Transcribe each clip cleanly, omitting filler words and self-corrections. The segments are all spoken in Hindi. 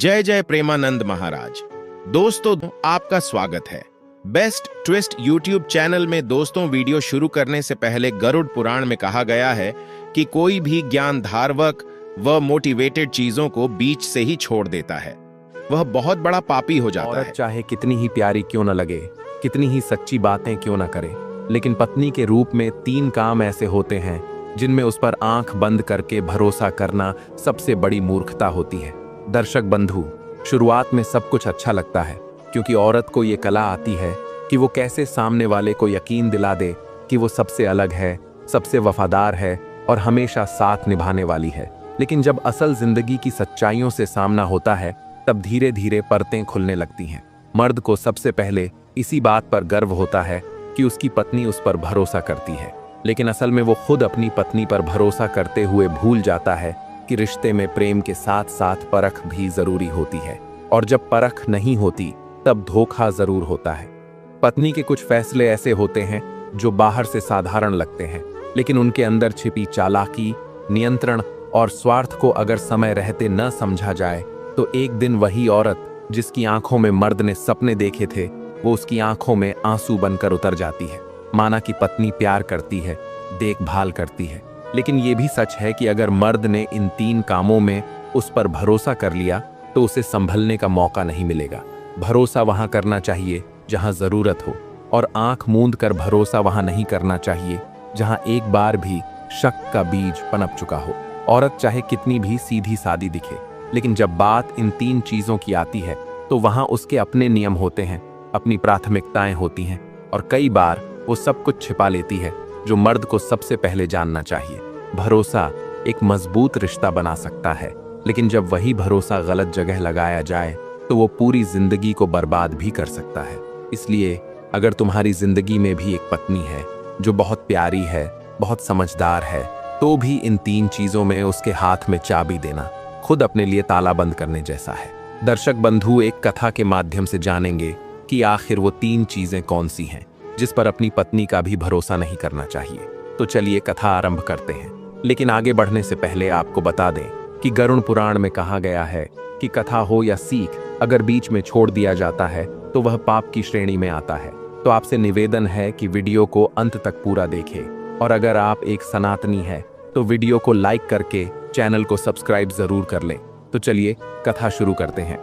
जय जय प्रेमानंद महाराज। दोस्तों, आपका स्वागत है बेस्ट ट्विस्ट यूट्यूब चैनल में। दोस्तों, वीडियो शुरू करने से पहले गरुड़ पुराण में कहा गया है कि कोई भी ज्ञान धारवक व मोटिवेटेड चीजों को बीच से ही छोड़ देता है, वह बहुत बड़ा पापी हो जाता है। चाहे कितनी ही प्यारी क्यों न लगे, कितनी ही सच्ची बातें क्यों न करे, लेकिन पत्नी के रूप में 3 काम ऐसे होते हैं जिनमें उस पर आंख बंद करके भरोसा करना सबसे बड़ी मूर्खता होती है। दर्शक बंधु, शुरुआत में सब कुछ अच्छा लगता है क्योंकि औरत को ये कला आती है कि वो कैसे सामने वाले को यकीन दिला दे कि वो सबसे अलग है, सबसे वफादार है और हमेशा साथ निभाने वाली है। लेकिन जब असल जिंदगी की सच्चाइयों से सामना होता है, तब धीरे धीरे परतें खुलने लगती हैं। मर्द को सबसे पहले इसी बात पर गर्व होता है कि उसकी पत्नी उस पर भरोसा करती है, लेकिन असल में वो खुद अपनी पत्नी पर भरोसा करते हुए भूल जाता है कि रिश्ते में प्रेम के साथ साथ परख भी जरूरी होती है, और जब परख नहीं होती तब धोखा जरूर होता है। पत्नी के कुछ फैसले ऐसे होते हैं जो बाहर से साधारण लगते हैं, लेकिन उनके अंदर छिपी चालाकी, नियंत्रण और स्वार्थ को अगर समय रहते न समझा जाए तो एक दिन वही औरत जिसकी आंखों में मर्द ने सपने देखे थे, वो उसकी आंखों में आंसू बनकर उतर जाती है। माना कि पत्नी प्यार करती है, देखभाल करती है, लेकिन ये भी सच है कि अगर मर्द ने इन 3 कामों में उस पर भरोसा कर लिया तो उसे संभलने का मौका नहीं मिलेगा। भरोसा वहां करना चाहिए जहां जरूरत हो, और आंख मूंद कर भरोसा वहां नहीं करना चाहिए जहां एक बार भी शक का बीज पनप चुका हो। औरत चाहे कितनी भी सीधी सादी दिखे, लेकिन जब बात इन 3 चीजों की आती है तो वहां उसके अपने नियम होते हैं, अपनी प्राथमिकताएं होती हैं, और कई बार वो सब कुछ छिपा लेती है जो मर्द को सबसे पहले जानना चाहिए। भरोसा एक मजबूत रिश्ता बना सकता है, लेकिन जब वही भरोसा गलत जगह लगाया जाए तो वो पूरी जिंदगी को बर्बाद भी कर सकता है। इसलिए अगर तुम्हारी जिंदगी में भी एक पत्नी है जो बहुत प्यारी है, बहुत समझदार है, तो भी इन 3 चीजों में उसके हाथ में चाबी देना खुद अपने लिए ताला बंद करने जैसा है। दर्शक बंधु, एक कथा के माध्यम से जानेंगे कि आखिर वो 3 चीजें कौन सी हैं जिस पर अपनी पत्नी का भी भरोसा नहीं करना चाहिए। तो चलिए कथा आरंभ करते हैं, लेकिन आगे बढ़ने से पहले आपको बता दें कि गरुड़ पुराण में कहा गया है कि कथा हो या सीख अगर बीच में छोड़ दिया जाता है तो वह पाप की श्रेणी में आता है। तो आपसे निवेदन है कि वीडियो को अंत तक पूरा देखें, और अगर आप एक सनातनी है तो वीडियो को लाइक करके चैनल को सब्सक्राइब जरूर कर लें। तो चलिए कथा शुरू करते हैं।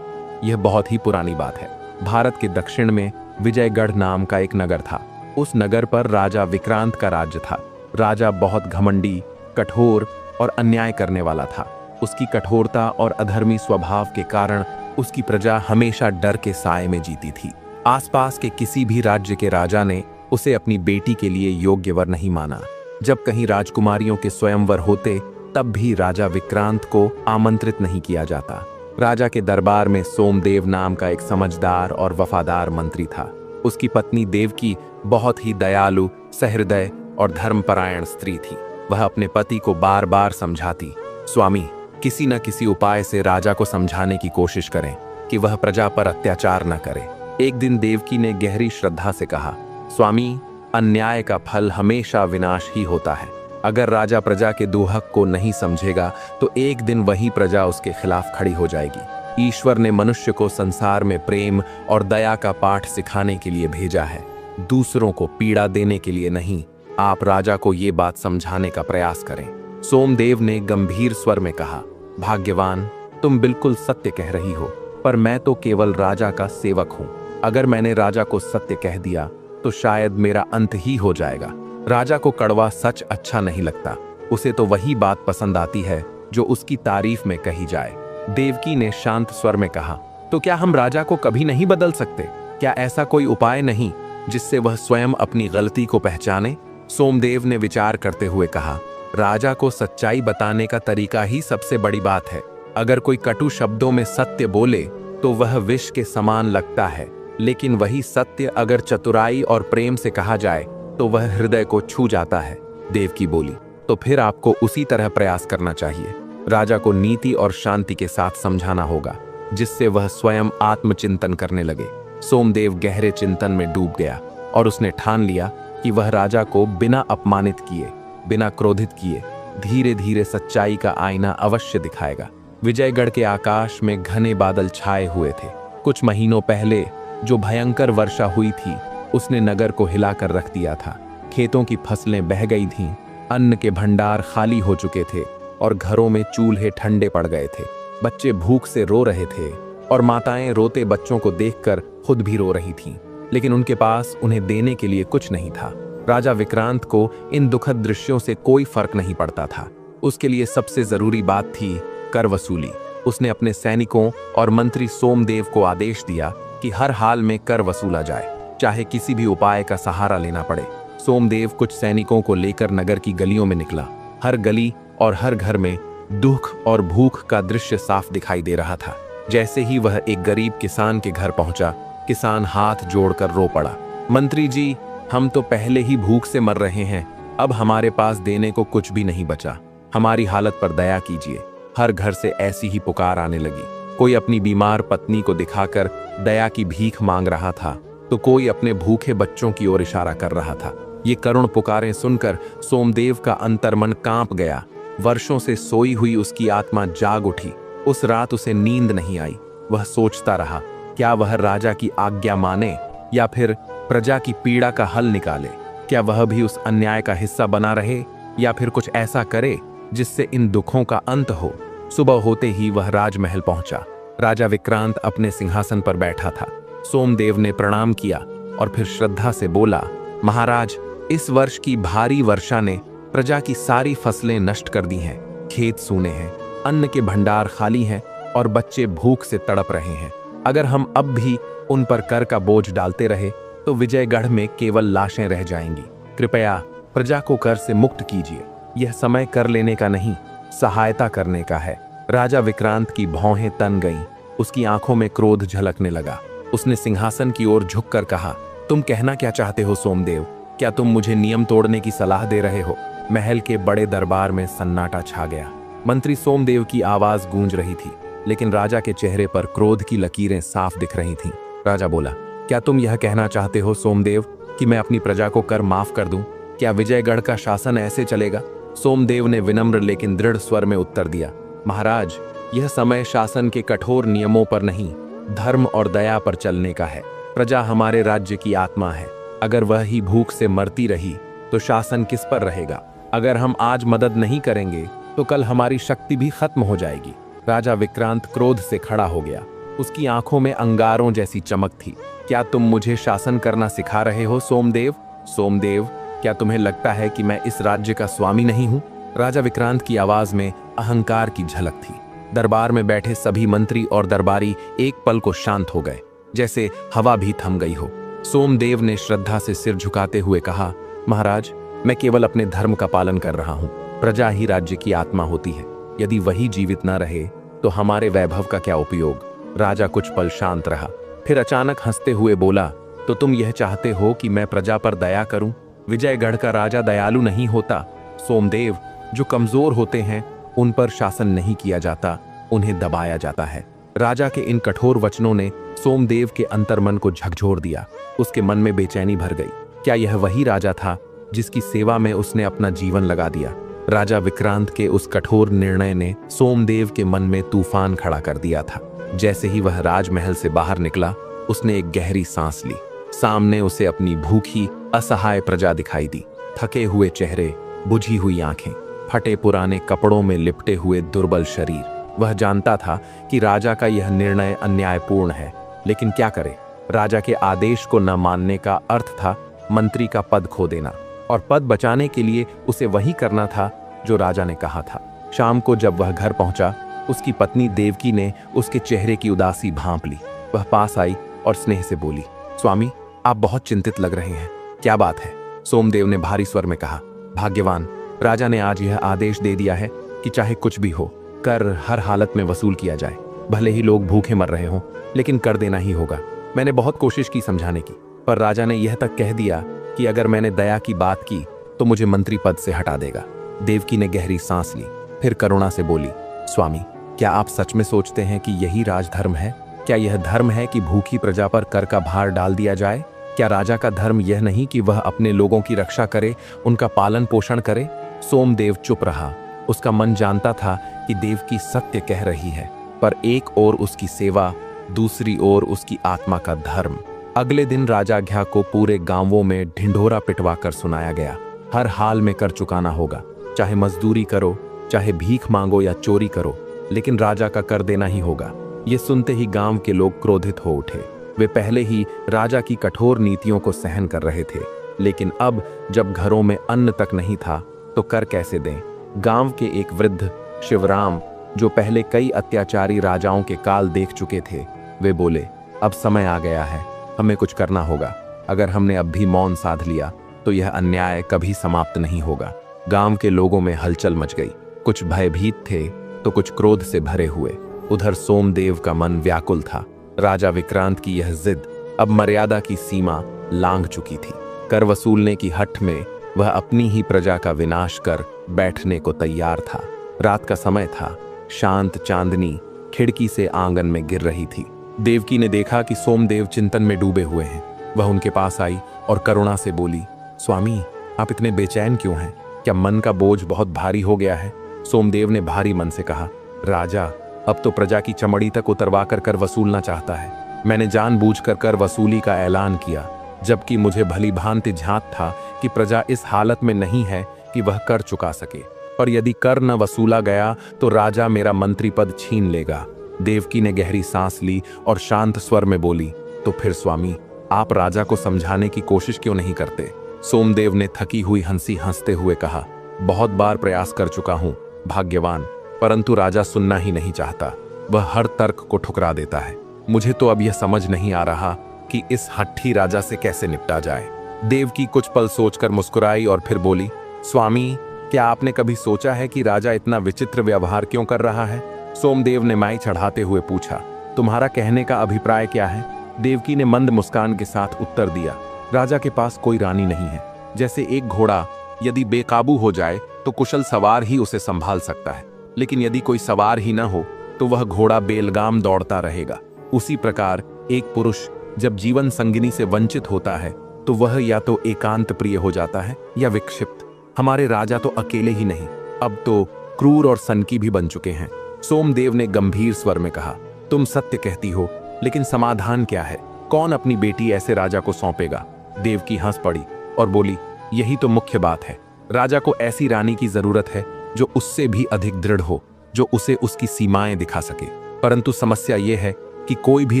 यह बहुत ही पुरानी बात है। भारत के दक्षिण में विजयगढ़ नाम का एक नगर था। उस नगर पर राजा विक्रांत का राज्य था। राजा बहुत घमंडी, कठोर और अन्याय करने वाला था। उसकी कठोरता और अधर्मी स्वभाव के कारण उसकी प्रजा हमेशा डर के साए में जीती थी। आसपास के किसी भी राज्य के राजा ने उसे अपनी बेटी के लिए योग्य वर नहीं माना। जब कहीं राजकुमारियों के स्वयंवर होते तब भी राजा विक्रांत को आमंत्रित नहीं किया जाता। राजा के दरबार में सोमदेव नाम का एक समझदार और वफादार मंत्री था। उसकी पत्नी देवकी बहुत ही दयालु, सहृदय और धर्मपरायण स्त्री थी। वह अपने पति को बार बार समझाती, स्वामी, किसी न किसी उपाय से राजा को समझाने की कोशिश करें कि वह प्रजा पर अत्याचार न करे। एक दिन देवकी ने गहरी श्रद्धा से कहा, स्वामी, अन्याय का फल हमेशा विनाश ही होता है। अगर राजा प्रजा के दुहक को नहीं समझेगा तो एक दिन वही प्रजा उसके खिलाफ खड़ी हो जाएगी। ईश्वर ने मनुष्य को संसार में प्रेम और दया का पाठ सिखाने के लिए भेजा है, दूसरों को पीड़ा देने के लिए नहीं। आप राजा को ये बात समझाने का प्रयास करें। सोमदेव ने गंभीर स्वर में कहा, भाग्यवान, तुम बिल्कुल सत्य कह रही हो, पर मैं तो केवल राजा का सेवक हूँ। अगर मैंने राजा को सत्य कह दिया तो शायद मेरा अंत ही हो जाएगा। राजा को कड़वा सच अच्छा नहीं लगता, उसे तो वही बात पसंद आती है जो उसकी तारीफ में कही जाए। देवकी ने शांत स्वर में कहा, तो क्या हम राजा को कभी नहीं बदल सकते? क्या ऐसा कोई उपाय नहीं जिससे वह स्वयं अपनी गलती को पहचाने? सोमदेव ने विचार करते हुए कहा, राजा को सच्चाई बताने का तरीका ही सबसे बड़ी बात है। अगर कोई कटु शब्दों में सत्य बोले तो वह विष के समान लगता है, लेकिन वही सत्य अगर चतुराई और प्रेम से कहा जाए तो वह हृदय को छू जाता है। देवकी बोली, तो फिर आपको उसी तरह प्रयास करना चाहिए। राजा को नीति और शांति के साथ समझाना होगा, जिससे वह स्वयं आत्मचिंतन करने लगे। सोमदेव गहरे चिंतन में डूब गया और उसने ठान लिया कि वह राजा को बिना अपमानित किए, बिना क्रोधित किए, धीरे धीरे सच्चाई का आईना अवश्य दिखाएगा। विजयगढ़ के आकाश में घने बादल छाए हुए थे। कुछ महीनों पहले जो भयंकर वर्षा हुई थी उसने नगर को हिलाकर रख दिया था। खेतों की फसलें बह गई थीं, अन्न के भंडार खाली हो चुके थे और घरों में चूल्हे ठंडे पड़ गए थे। बच्चे भूख से रो रहे थे और माताएं रोते बच्चों को देखकर खुद भी रो रही थीं, लेकिन उनके पास उन्हें देने के लिए कुछ नहीं था। राजा विक्रांत को इन दुखद दृश्यों से कोई फर्क नहीं पड़ता था। उसके लिए सबसे जरूरी बात थी कर वसूली। उसने अपने सैनिकों और मंत्री सोमदेव को आदेश दिया कि हर हाल में कर वसूला जाए, चाहे किसी भी उपाय का सहारा लेना पड़े। सोमदेव कुछ सैनिकों को लेकर नगर की गलियों में निकला। हर गली और हर घर में दुख और भूख का दृश्य साफ दिखाई दे रहा था। जैसे ही वह एक गरीब किसान के घर पहुंचा, किसान हाथ जोड़कर रो पड़ा। मंत्री जी, हम तो पहले ही भूख से मर रहे हैं, अब हमारे पास देने को कुछ भी नहीं बचा। हमारी हालत पर दया कीजिए। हर घर से ऐसी ही पुकार आने लगी। कोई अपनी बीमार पत्नी को दिखाकर दया की भीख मांग रहा था, तो कोई अपने भूखे बच्चों की ओर इशारा कर रहा था। ये करुण पुकारें सुनकर सोमदेव का अंतर्मन कांप गया। वर्षों से सोई हुई उसकी आत्मा जाग उठी। उस रात उसे नींद नहीं आई। वह सोचता रहा, क्या वह राजा की आज्ञा माने या फिर प्रजा की पीड़ा का हल निकाले? क्या वह भी उस अन्याय का हिस्सा बना रहे या फिर कुछ ऐसा करे जिससे इन दुखों का अंत हो? सुबह होते ही वह राजमहल पहुंचा। राजा विक्रांत अपने सिंहासन पर बैठा था। सोमदेव ने प्रणाम किया और फिर श्रद्धा से बोला, महाराज, इस वर्ष की भारी वर्षा ने प्रजा की सारी फसलें नष्ट कर दी हैं। खेत सूने हैं, अन्न के भंडार खाली हैं और बच्चे भूख से तड़प रहे हैं। अगर हम अब भी उन पर कर का बोझ डालते रहे तो विजयगढ़ में केवल लाशें रह जाएंगी। कृपया प्रजा को कर से मुक्त कीजिए। यह समय कर लेने का नहीं, सहायता करने का है। राजा विक्रांत की भौहें तन गईं। उसकी आंखों में क्रोध झलकने लगा। उसने सिंहासन की ओर झुककर कहा, तुम कहना क्या चाहते हो सोमदेव? क्या तुम मुझे नियम तोड़ने की सलाह दे रहे हो? महल के बड़े दरबार में सन्नाटा छा गया। मंत्री सोमदेव की आवाज गूंज रही थी, लेकिन राजा के चेहरे पर क्रोध की लकीरें साफ दिख रही थीं। राजा बोला, क्या तुम यह कहना चाहते हो सोमदेव कि मैं अपनी प्रजा को कर माफ कर दूं? क्या विजयगढ़ का शासन ऐसे चलेगा? सोमदेव ने विनम्र लेकिन दृढ़ स्वर में उत्तर दिया, महाराज, यह समय शासन के कठोर नियमों पर नहीं, धर्म और दया पर चलने का है। प्रजा हमारे राज्य की आत्मा है। अगर वह ही भूख से मरती रही तो शासन किस पर रहेगा? अगर हम आज मदद नहीं करेंगे तो कल हमारी शक्ति भी खत्म हो जाएगी। राजा विक्रांत क्रोध से खड़ा हो गया। उसकी आंखों में अंगारों जैसी चमक थी। क्या तुम मुझे शासन करना सिखा रहे हो सोमदेव? सोमदेव, क्या तुम्हें लगता है कि मैं इस राज्य का स्वामी नहीं हूं? राजा विक्रांत की आवाज में अहंकार की झलक थी। दरबार में बैठे सभी मंत्री और दरबारी एक पल को शांत हो गए, जैसे हवा भी थम गई हो। सोमदेव ने श्रद्धा से सिर झुकाते हुए कहा, महाराज, मैं केवल अपने धर्म का पालन कर रहा हूं। प्रजा ही राज्य की आत्मा होती है। यदि वही जीवित न रहे तो हमारे वैभव का क्या उपयोग? राजा कुछ पल शांत रहा, फिर अचानक हंसते हुए बोला, तो तुम यह चाहते हो कि मैं प्रजा पर दया करूं? विजयगढ़ का राजा दयालु नहीं होता सोमदेव। जो कमजोर होते हैं उन पर शासन नहीं किया जाता, उन्हें दबाया जाता है। राजा के इन कठोर वचनों ने सोमदेव के अंतर्मन को झकझोर दिया। उसके मन में बेचैनी भर गई। क्या यह वही राजा था जिसकी सेवा में उसने अपना जीवन लगा दिया? राजा विक्रांत के उस कठोर निर्णय ने सोमदेव के मन में तूफान खड़ा कर दिया था। जैसे ही वह राजमहल से बाहर निकला, उसने एक गहरी सांस ली। सामने उसे अपनी भूखी, असहाय प्रजा दिखाई दी। थके हुए चेहरे, बुझी हुई आंखें, फटे पुराने कपड़ों में लिपटे हुए दुर्बल शरीर। वह जानता था कि राजा का यह निर्णय अन्यायपूर्ण है, लेकिन क्या करे? राजा के आदेश को न मानने का अर्थ था मंत्री का पद खो देना, और पद बचाने के लिए उसे वही करना था जो राजा ने कहा था। शाम को जब वह घर पहुंचा, उसकी पत्नी देवकी ने उसके चेहरे की उदासी भांप ली। वह पास आई और स्नेह से बोली, स्वामी, आप बहुत चिंतित लग रहे हैं। क्या बात है? सोमदेव ने भारी स्वर में कहा, भाग्यवान, राजा ने आज यह आदेश दे दिया है कि चाहे कुछ भी हो, कर हर हालत में वसूल किया जाए। भले ही लोग भूखे मर रहे हों, लेकिन कर देना ही होगा। मैंने बहुत कोशिश की समझाने की, पर राजा ने यह तक कह दिया कि अगर मैंने दया की बात की तो मुझे मंत्री पद से हटा देगा। देवकी ने गहरी सांस ली, फिर करुणा से बोली, स्वामी, क्या आप सच में सोचते हैं कि यही राजधर्म है? क्या यह धर्म है कि भूखी प्रजा पर कर का भार डाल दिया जाए? क्या राजा का धर्म यह नहीं कि वह अपने लोगों की रक्षा करे, उनका पालन पोषण करे? सोमदेव चुप रहा। उसका मन जानता था कि देवकी सत्य कह रही है, पर एक ओर उसकी सेवा, दूसरी ओर उसकी आत्मा का धर्म। अगले दिन राजाज्ञा को पूरे गांवों में ढिंढोरा पिटवा कर सुनाया गया। हर हाल में कर चुकाना होगा, चाहे मजदूरी करो, चाहे भीख मांगो या चोरी करो, लेकिन राजा का कर देना ही होगा। ये सुनते ही गांव के लोग क्रोधित हो उठे। वे पहले ही राजा की कठोर नीतियों को सहन कर रहे थे, लेकिन अब जब घरों में अन्न तक नहीं था तो कर कैसे दें। गांव के एक वृद्ध शिवराम, जो पहले कई अत्याचारी राजाओं के काल देख चुके थे, वे बोले, अब समय आ गया है, हमें कुछ करना होगा। अगर हमने अब भी मौन साध लिया तो यह अन्याय कभी समाप्त नहीं होगा। गांव के लोगों में हलचल मच गई। कुछ भयभीत थे तो कुछ क्रोध से भरे हुए। उधर सोमदेव का मन व्याकुल था। राजा विक्रांत की यह जिद अब मर्यादा की सीमा लांघ चुकी थी। कर वसूलने की हठ में वह अपनी ही प्रजा का विनाश कर बैठने को तैयार था। रात का समय था। शांत चांदनी खिड़की से आंगन में गिर रही थी। देवकी ने देखा कि सोमदेव चिंतन में डूबे हुए हैं। वह उनके पास आई और करुणा से बोली, स्वामी, आप इतने बेचैन क्यों हैं? क्या मन का बोझ बहुत भारी हो गया है? सोमदेव ने भारी मन से कहा, राजा, अब तो प्रजा की चमड़ी तक उतरवा कर वसूलना चाहता है। मैंने जानबूझकर कर वसूली का ऐलान किया, जबकि मुझे भली भांति झांक था कि प्रजा इस हालत में नहीं है कि वह कर चुका सके। पर यदि कर न वसूला गया तो राजा मेरा मंत्री पद छीन लेगा। देवकी ने गहरी सांस ली और शांत स्वर में बोली, तो फिर स्वामी, आप राजा को समझाने की कोशिश क्यों नहीं करते? सोमदेव ने थकी हुई हंसी हंसते हुए कहा, बहुत बार प्रयास कर चुका हूं भाग्यवान, परंतु राजा सुनना ही नहीं चाहता। वह हर तर्क को ठुकरा देता है। मुझे तो अब यह समझ नहीं आ रहा कि इस हट्ठी राजा से कैसे निपटा जाए। देवकी कुछ पल सोचकर मुस्कुराई और फिर बोली, स्वामी, क्या आपने कभी सोचा है कि राजा इतना विचित्र व्यवहार क्यों कर रहा है? सोमदेव ने माई चढ़ाते हुए पूछा, तुम्हारा कहने का अभिप्राय क्या है? देवकी ने मंद मुस्कान के साथ उत्तर दिया, राजा के पास कोई रानी नहीं है। जैसे एक घोड़ा यदि बेकाबू हो जाए तो कुशल सवार ही उसे संभाल सकता है, लेकिन यदि कोई सवार ही न हो तो वह घोड़ा बेलगाम दौड़ता रहेगा। उसी प्रकार एक पुरुष जब जीवन संगिनी से वंचित होता है तो वह या तो एकांत प्रिय हो जाता है या विक्षिप्त। हमारे राजा तो अकेले ही नहीं, अब तो क्रूर और सनकी भी बन चुके हैं। सोमदेव ने गंभीर स्वर में कहा, तुम सत्य कहती हो, लेकिन समाधान क्या है? कौन अपनी बेटी ऐसे राजा को सौंपेगा? देवकी हंस पड़ी और बोली, यही तो मुख्य बात है। राजा को ऐसी रानी की जरूरत है जो उससे भी अधिक दृढ़ हो, जो उसे उसकी सीमाएं दिखा सके। परंतु समस्या यह है कि कोई भी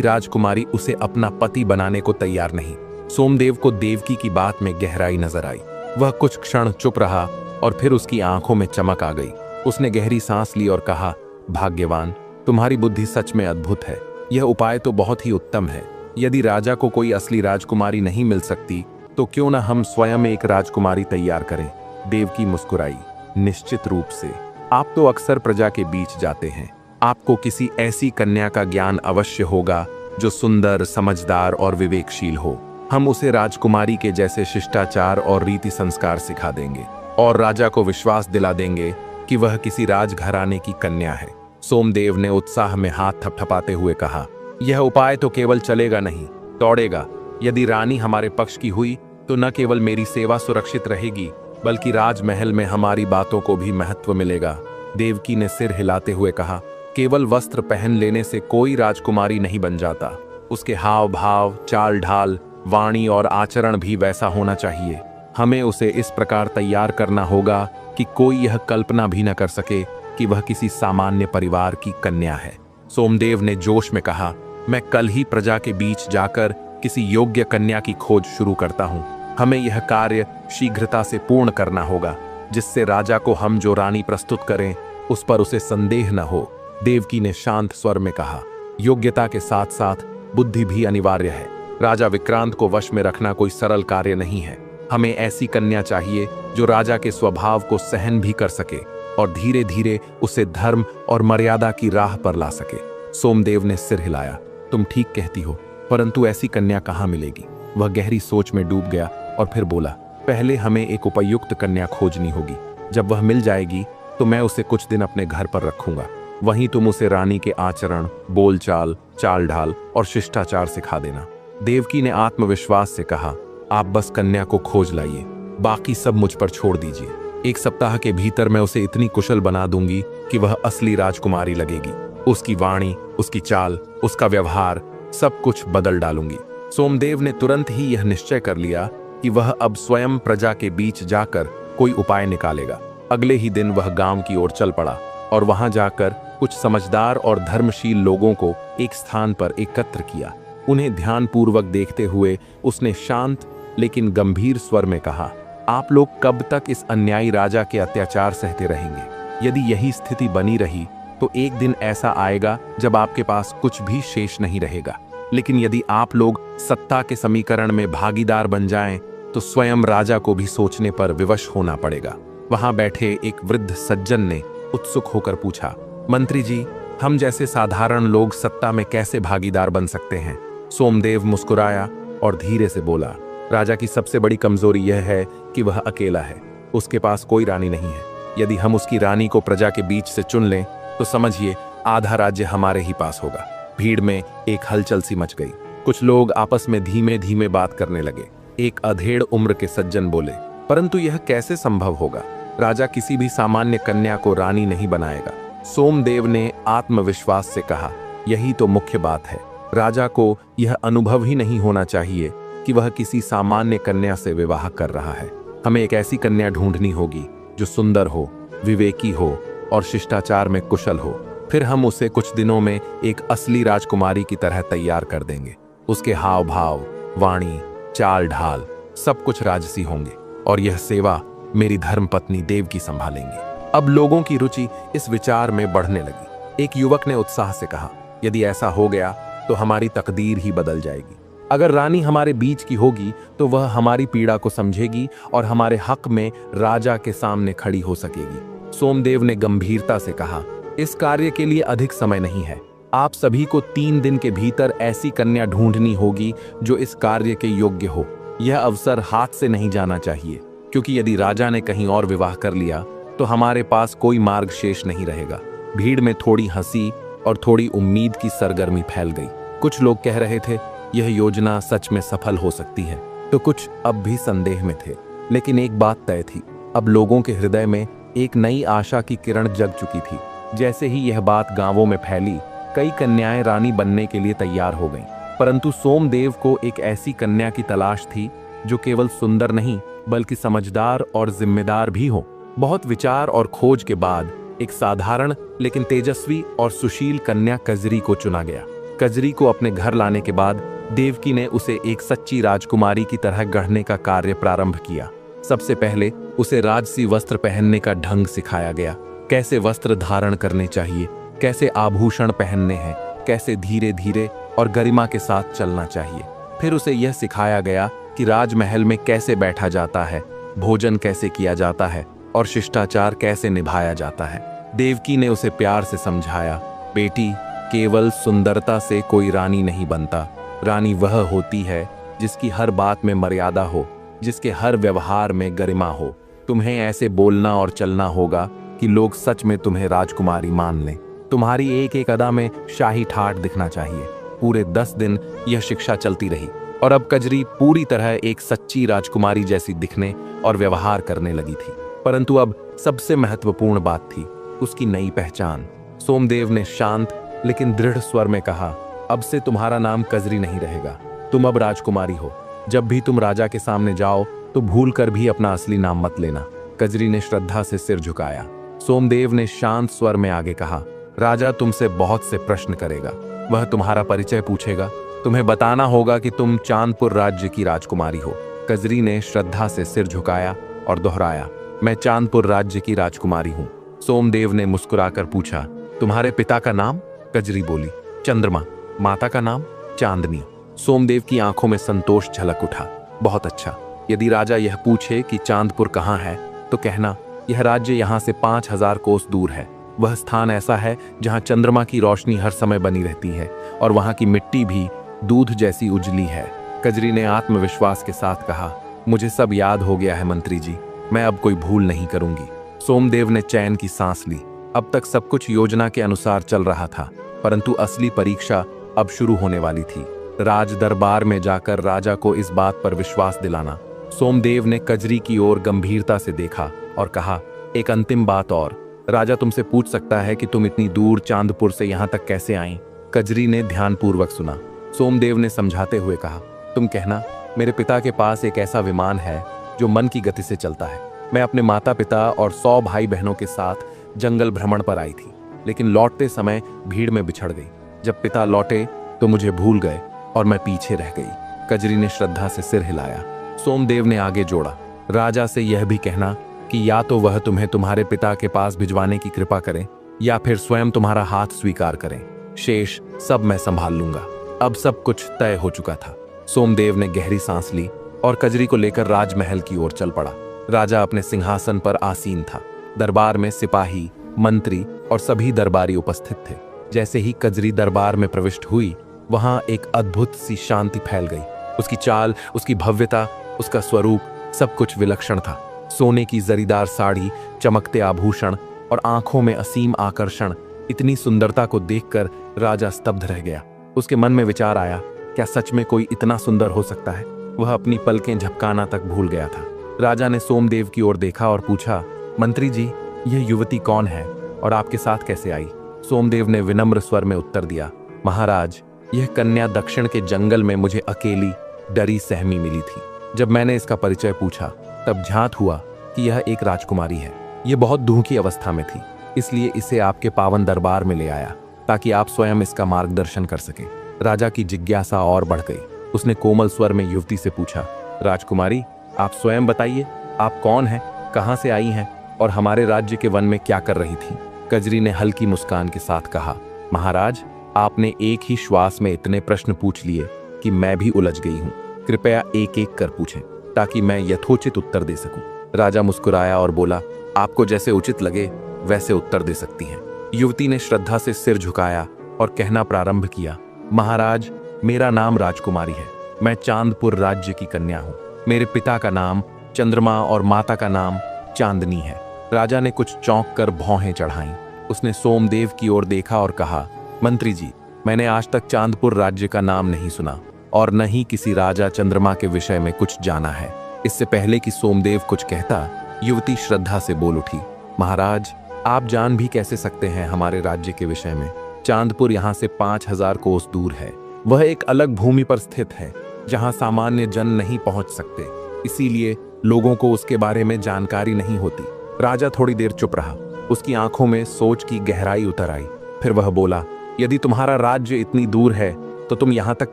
राजकुमारी उसे अपना पति बनाने को तैयार नहीं। सोमदेव को देवकी की बात में गहराई नजर आई। वह कुछ क्षण चुप रहा और फिर उसकी आंखों में चमक आ गई। उसने गहरी सांस ली और कहा, भाग्यवान, तुम्हारी बुद्धि सच में अद्भुत है। यह उपाय तो बहुत ही उत्तम है। यदि राजा को कोई असली राजकुमारी नहीं मिल सकती तो क्यों न हम स्वयं एक राजकुमारी तैयार करें? देवकी मुस्कुराई, निश्चित रूप से। आप तो अक्सर प्रजा के बीच जाते हैं। आपको किसी ऐसी कन्या का ज्ञान अवश्य होगा जो सुंदर, समझदार और विवेकशील हो। हम उसे राजकुमारी के जैसे शिष्टाचार और रीति संस्कार सिखा देंगे और राजा को विश्वास दिला देंगे कि वह किसी राजघराने की कन्या है। सोमदेव ने उत्साह में हाथ थपथपाते हुए कहा, यह उपाय तो केवल चलेगा नहीं, दौड़ेगा। यदि रानी हमारे पक्ष की हुई तो न केवल मेरी सेवा सुरक्षित रहेगी, बल्कि राजमहल में हमारी बातों को भी महत्व मिलेगा। देवकी ने सिर हिलाते हुए कहा, केवल वस्त्र पहन लेने से कोई राजकुमारी नहीं बन जाता। उसके हाव भाव, चाल ढाल, वाणी और आचरण भी वैसा होना चाहिए। हमें उसे इस प्रकार तैयार करना होगा कि कोई यह कल्पना भी न कर सके कि वह किसी सामान्य परिवार की कन्या है। सोमदेव ने जोश में कहा, मैं कल ही प्रजा के बीच जाकर किसी योग्य कन्या की खोज शुरू करता हूँ। हमें यह कार्य शीघ्रता से पूर्ण करना होगा, जिससे राजा को हम जो रानी प्रस्तुत करें उस पर उसे संदेह न हो। देवकी ने शांत स्वर में कहा, योग्यता के साथ साथ बुद्धि भी अनिवार्य है। राजा विक्रांत को वश में रखना कोई सरल कार्य नहीं है। हमें ऐसी कन्या चाहिए जो राजा के स्वभाव को सहन भी कर सके और धीरे धीरे उसे धर्म और मर्यादा की राह पर ला सके। सोमदेव ने सिर हिलाया, तुम ठीक कहती हो, परंतु ऐसी कन्या कहाँ मिलेगी? वह गहरी सोच में डूब गया और फिर बोला, पहले हमें एक उपयुक्त कन्या खोजनी होगी। जब वह मिल जाएगी तो मैं उसे कुछ दिन अपने घर पर रखूंगा। वहीं तुम उसे रानी के आचरण, बोलचाल, चाल ढाल और शिष्टाचार सिखा देना। देवकी ने आत्मविश्वास से कहा, आप बस कन्या को खोज लाइए, बाकी सब मुझ पर छोड़ दीजिए। 1 सप्ताह के भीतर मैं उसे इतनी कुशल बना दूंगी कि वह असली राजकुमारी लगेगी। उसकी वाणी, उसकी चाल, उसका व्यवहार, सब कुछ बदल डालूंगी। सोमदेव ने तुरंत ही यह निश्चय कर लिया कि वह अब स्वयं प्रजा के बीच जाकर कोई उपाय निकालेगा। अगले ही दिन वह गांव की ओर चल पड़ा और वहां जाकर कुछ समझदार और धर्मशील लोगों को एक स्थान पर एकत्र किया। उन्हें ध्यानपूर्वक देखते हुए उसने शांत लेकिन गंभीर स्वर में कहा, आप लोग कब तक इस अन्यायी राजा के अत्याचार सहते रहेंगे? यदि यही स्थिति बनी रही तो एक दिन ऐसा आएगा जब आपके पास कुछ भी शेष नहीं रहेगा। लेकिन यदि आप लोग सत्ता के समीकरण में भागीदार बन जाएं, तो स्वयं राजा को भी सोचने पर विवश होना पड़ेगा। वहां बैठे एक वृद्ध सज्जन ने उत्सुक होकर पूछा, मंत्री जी, हम जैसे साधारण लोग सत्ता में कैसे भागीदार बन सकते हैं? सोमदेव मुस्कुराया और धीरे से बोला, राजा की सबसे बड़ी कमजोरी यह है कि वह अकेला है। उसके पास कोई रानी नहीं है। यदि हम उसकी रानी को प्रजा के बीच से चुन लें तो समझिए आधा राज्य हमारे ही पास होगा। भीड़ में एक हलचल सी मच गई। कुछ लोग आपस में धीमे धीमे बात करने लगे। एक अधेड़ उम्र के सज्जन बोले, परंतु यह कैसे संभव होगा? राजा किसी भी सामान्य कन्या को रानी नहीं बनाएगा। सोमदेव ने आत्मविश्वास से कहा, यही तो मुख्य बात है। राजा को यह अनुभव ही नहीं होना चाहिए कि वह किसी सामान्य कन्या से विवाह कर रहा है। हमें एक ऐसी कन्या ढूंढनी होगी जो सुंदर हो, विवेकी हो और शिष्टाचार में कुशल हो। फिर हम उसे कुछ दिनों में एक असली राजकुमारी की तरह तैयार कर देंगे। उसके हाव भाव, वाणी, चाल ढाल सब कुछ राजसी होंगे और यह सेवा मेरी धर्मपत्नी देवकी संभालेंगी। अब लोगों की रुचि इस विचार में बढ़ने लगी। एक युवक ने उत्साह से कहा, यदि ऐसा हो गया तो हमारी तकदीर ही बदल जाएगी। अगर रानी हमारे बीच की होगी तो वह हमारी पीड़ा को समझेगी और हमारे हक में राजा के सामने खड़ी हो सकेगी। सोमदेव ने गंभीरता से कहा, इस कार्य के लिए अधिक समय नहीं है। आप सभी को 3 दिन के भीतर ऐसी कन्या ढूंढनी होगी जो इस कार्य के योग्य हो। यह अवसर हाथ से नहीं जाना चाहिए, क्योंकि यदि राजा ने कहीं और विवाह कर लिया तो हमारे पास कोई मार्ग शेष नहीं रहेगा। भीड़ में थोड़ी हंसी और थोड़ी उम्मीद की सरगर्मी फैल गई। कुछ लोग कह रहे थे, यह योजना सच में सफल हो सकती है, तो कुछ अब भी संदेह में थे। लेकिन एक बात तय थी, अब लोगों के हृदय में एक नई आशा की किरण जग चुकी थी। जैसे ही यह बात गांवों में फैली, कई कन्याएं रानी बनने के लिए तैयार हो गईं। परंतु सोमदेव को एक ऐसी कन्या की तलाश थी जो केवल सुंदर नहीं बल्कि समझदार और जिम्मेदार भी हो। बहुत विचार और खोज के बाद एक साधारण लेकिन तेजस्वी और सुशील कन्या कजरी को चुना गया। कजरी को अपने घर लाने के बाद देवकी ने उसे एक सच्ची राजकुमारी की तरह गढ़ने का कार्य प्रारंभ किया। सबसे पहले उसे राजसी वस्त्र पहनने का ढंग सिखाया गया। कैसे वस्त्र धारण करने चाहिए, कैसे आभूषण पहनने हैं, कैसे धीरे धीरे और गरिमा के साथ चलना चाहिए। फिर उसे यह सिखाया गया कि राजमहल में कैसे बैठा जाता है, भोजन कैसे किया जाता है और शिष्टाचार कैसे निभाया जाता है। देवकी ने उसे प्यार से समझाया, बेटी, केवल सुंदरता से कोई रानी नहीं बनता। रानी वह होती है जिसकी हर बात में मर्यादा हो, जिसके हर व्यवहार में गरिमा हो। तुम्हें ऐसे बोलना और चलना होगा कि लोग सच में तुम्हें राजकुमारी मान लें। तुम्हारी एक एक अदा में शाही ठाठ दिखना चाहिए। पूरे 10 दिन यह शिक्षा चलती रही और अब कजरी पूरी तरह एक सच्ची राजकुमारी जैसी दिखने और व्यवहार करने लगी थी। परंतु अब सबसे महत्वपूर्ण बात थी उसकी नई पहचान। सोमदेव ने शांत लेकिन दृढ़ स्वर में कहा, अब से तुम्हारा नाम कजरी नहीं रहेगा, तुम अब राजकुमारी हो। जब भी तुम राजा के सामने जाओ तो भूल कर भी अपना असली नाम मत लेना। कजरी ने श्रद्धा से सिर झुकाया। सोमदेव ने शांत स्वर में आगे कहा, राजा तुमसे बहुत से प्रश्न करेगा। वह तुम्हारा परिचय पूछेगा। तुम्हें बताना होगा कि तुम चांदपुर राज्य की राजकुमारी हो। कजरी ने श्रद्धा से सिर झुकाया और दोहराया, मैं चांदपुर राज्य की राजकुमारी हूँ। सोमदेव ने मुस्कुराकर पूछा, तुम्हारे पिता का नाम? कजरी बोली, चंद्रमा। माता का नाम? चांदनी। सोमदेव की आंखों में संतोष झलक उठा। बहुत अच्छा। यदि राजा यह पूछे कि चांदपुर कहाँ है तो कहना, यह राज्य यहाँ से 5000 कोस दूर है। वह स्थान ऐसा है जहाँ चंद्रमा की रोशनी हर समय बनी रहती है और वहाँ की मिट्टी भी दूध जैसी उजली है। कजरी ने आत्मविश्वास के साथ कहा, मुझे सब याद हो गया है मंत्री जी, मैं अब कोई भूल नहीं करूंगी। सोमदेव ने चैन की सांस ली। अब तक सब कुछ योजना के अनुसार चल रहा था, परंतु असली परीक्षा अब शुरू होने वाली थी। राज दरबार में जाकर राजा को इस बात पर विश्वास दिलाना सोमदेव ने कजरी की ओर गंभीरता से देखा और कहा, एक अंतिम बात और, राजा तुमसे पूछ सकता है कि तुम इतनी दूर चांदपुर से यहां तक कैसे आई? कजरी ने ध्यानपूर्वक सुना। सोमदेव ने समझाते हुए कहा, तुम कहना, मेरे पिता के पास एक ऐसा विमान है जो मन की गति से चलता है। मैं अपने माता पिता और 100 भाई बहनों के साथ जंगल भ्रमण पर आई थी, लेकिन लौटते समय भीड़ में बिछड़ गई। जब पिता लौटे तो मुझे भूल गए और मैं पीछे रह गई। कजरी ने श्रद्धा से सिर हिलाया। सोमदेव ने आगे जोड़ा, राजा से यह भी कहना कि या तो वह तुम्हें तुम्हारे पिता के पास भिजवाने की कृपा करें या फिर स्वयं तुम्हारा हाथ स्वीकार करें। शेष सब मैं संभाल लूंगा। अब सब कुछ तय हो चुका था। सोमदेव ने गहरी सांस ली और कजरी को लेकर राजमहल की ओर चल पड़ा। राजा अपने सिंहासन पर आसीन था। दरबार में सिपाही, मंत्री और सभी दरबारी उपस्थित थे। जैसे ही कजरी दरबार में प्रविष्ट हुई, वहां एक अद्भुत सी शांति फैल गई। उसकी चाल, उसकी भव्यता, उसका स्वरूप, सब कुछ विलक्षण था। सोने की जरीदार साड़ी, चमकते आभूषण और आंखों में असीम आकर्षण। इतनी सुंदरता को देखकर राजा स्तब्ध रह गया। उसके मन में विचार आया, क्या सच में कोई इतना सुंदर हो सकता है? वह अपनी पलकें झपकाना तक भूल गया था। राजा ने सोमदेव की ओर देखा और पूछा, मंत्री जी, यह युवती कौन है और आपके साथ कैसे आई? सोमदेव ने विनम्र स्वर में उत्तर दिया, महाराज, यह कन्या दक्षिण के जंगल में मुझे अकेली डरी सहमी मिली थी। जब मैंने इसका परिचय पूछा तब ज्ञात हुआ कि यह एक राजकुमारी है। यह बहुत दूह की अवस्था में थी, इसलिए इसे आपके पावन दरबार में ले आया ताकि आप स्वयं इसका मार्गदर्शन कर सकें। राजा की जिज्ञासा और बढ़ गई। उसने कोमल स्वर में युवती से पूछा, राजकुमारी, आप स्वयं बताइए, आप कौन हैं, कहां से आई हैं और हमारे राज्य के वन में क्या कर रही थी? कजरी ने हल्की मुस्कान के साथ कहा, महाराज, आपने एक ही श्वास में इतने प्रश्न पूछ लिए कि मैं भी उलझ गई हूं। कृपया एक एक कर पूछें ताकि मैं यथोचित उत्तर दे सकूं। राजा मुस्कुराया और बोला, आपको जैसे उचित लगे वैसे उत्तर दे सकती हैं। युवती ने श्रद्धा से सिर झुकाया और कहना प्रारंभ किया, महाराज, मेरा नाम राजकुमारी है। मैं चांदपुर राज्य की कन्या हूँ। मेरे पिता का नाम चंद्रमा और माता का नाम चांदनी है। राजा ने कुछ चौंक कर भौहें चढ़ाईं। उसने सोमदेव की ओर देखा और कहा, मंत्री जी, मैंने आज तक चांदपुर राज्य का नाम नहीं सुना और न ही किसी राजा चंद्रमा के विषय में कुछ जाना है। इससे पहले कि सोमदेव कुछ कहता, युवती श्रद्धा से बोल उठी, महाराज, आप जान भी कैसे सकते हैं हमारे राज्य के विषय में? चांदपुर यहाँ से 5000 कोस दूर है। वह एक अलग भूमि पर स्थित है जहाँ सामान्य जन नहीं पहुंच सकते, इसीलिए लोगों को उसके बारे में जानकारी नहीं होती। राजा थोड़ी देर चुप रहा। उसकी आंखों में सोच की गहराई उतर आई। फिर वह बोला, यदि तुम्हारा राज्य इतनी दूर है तो तुम यहाँ तक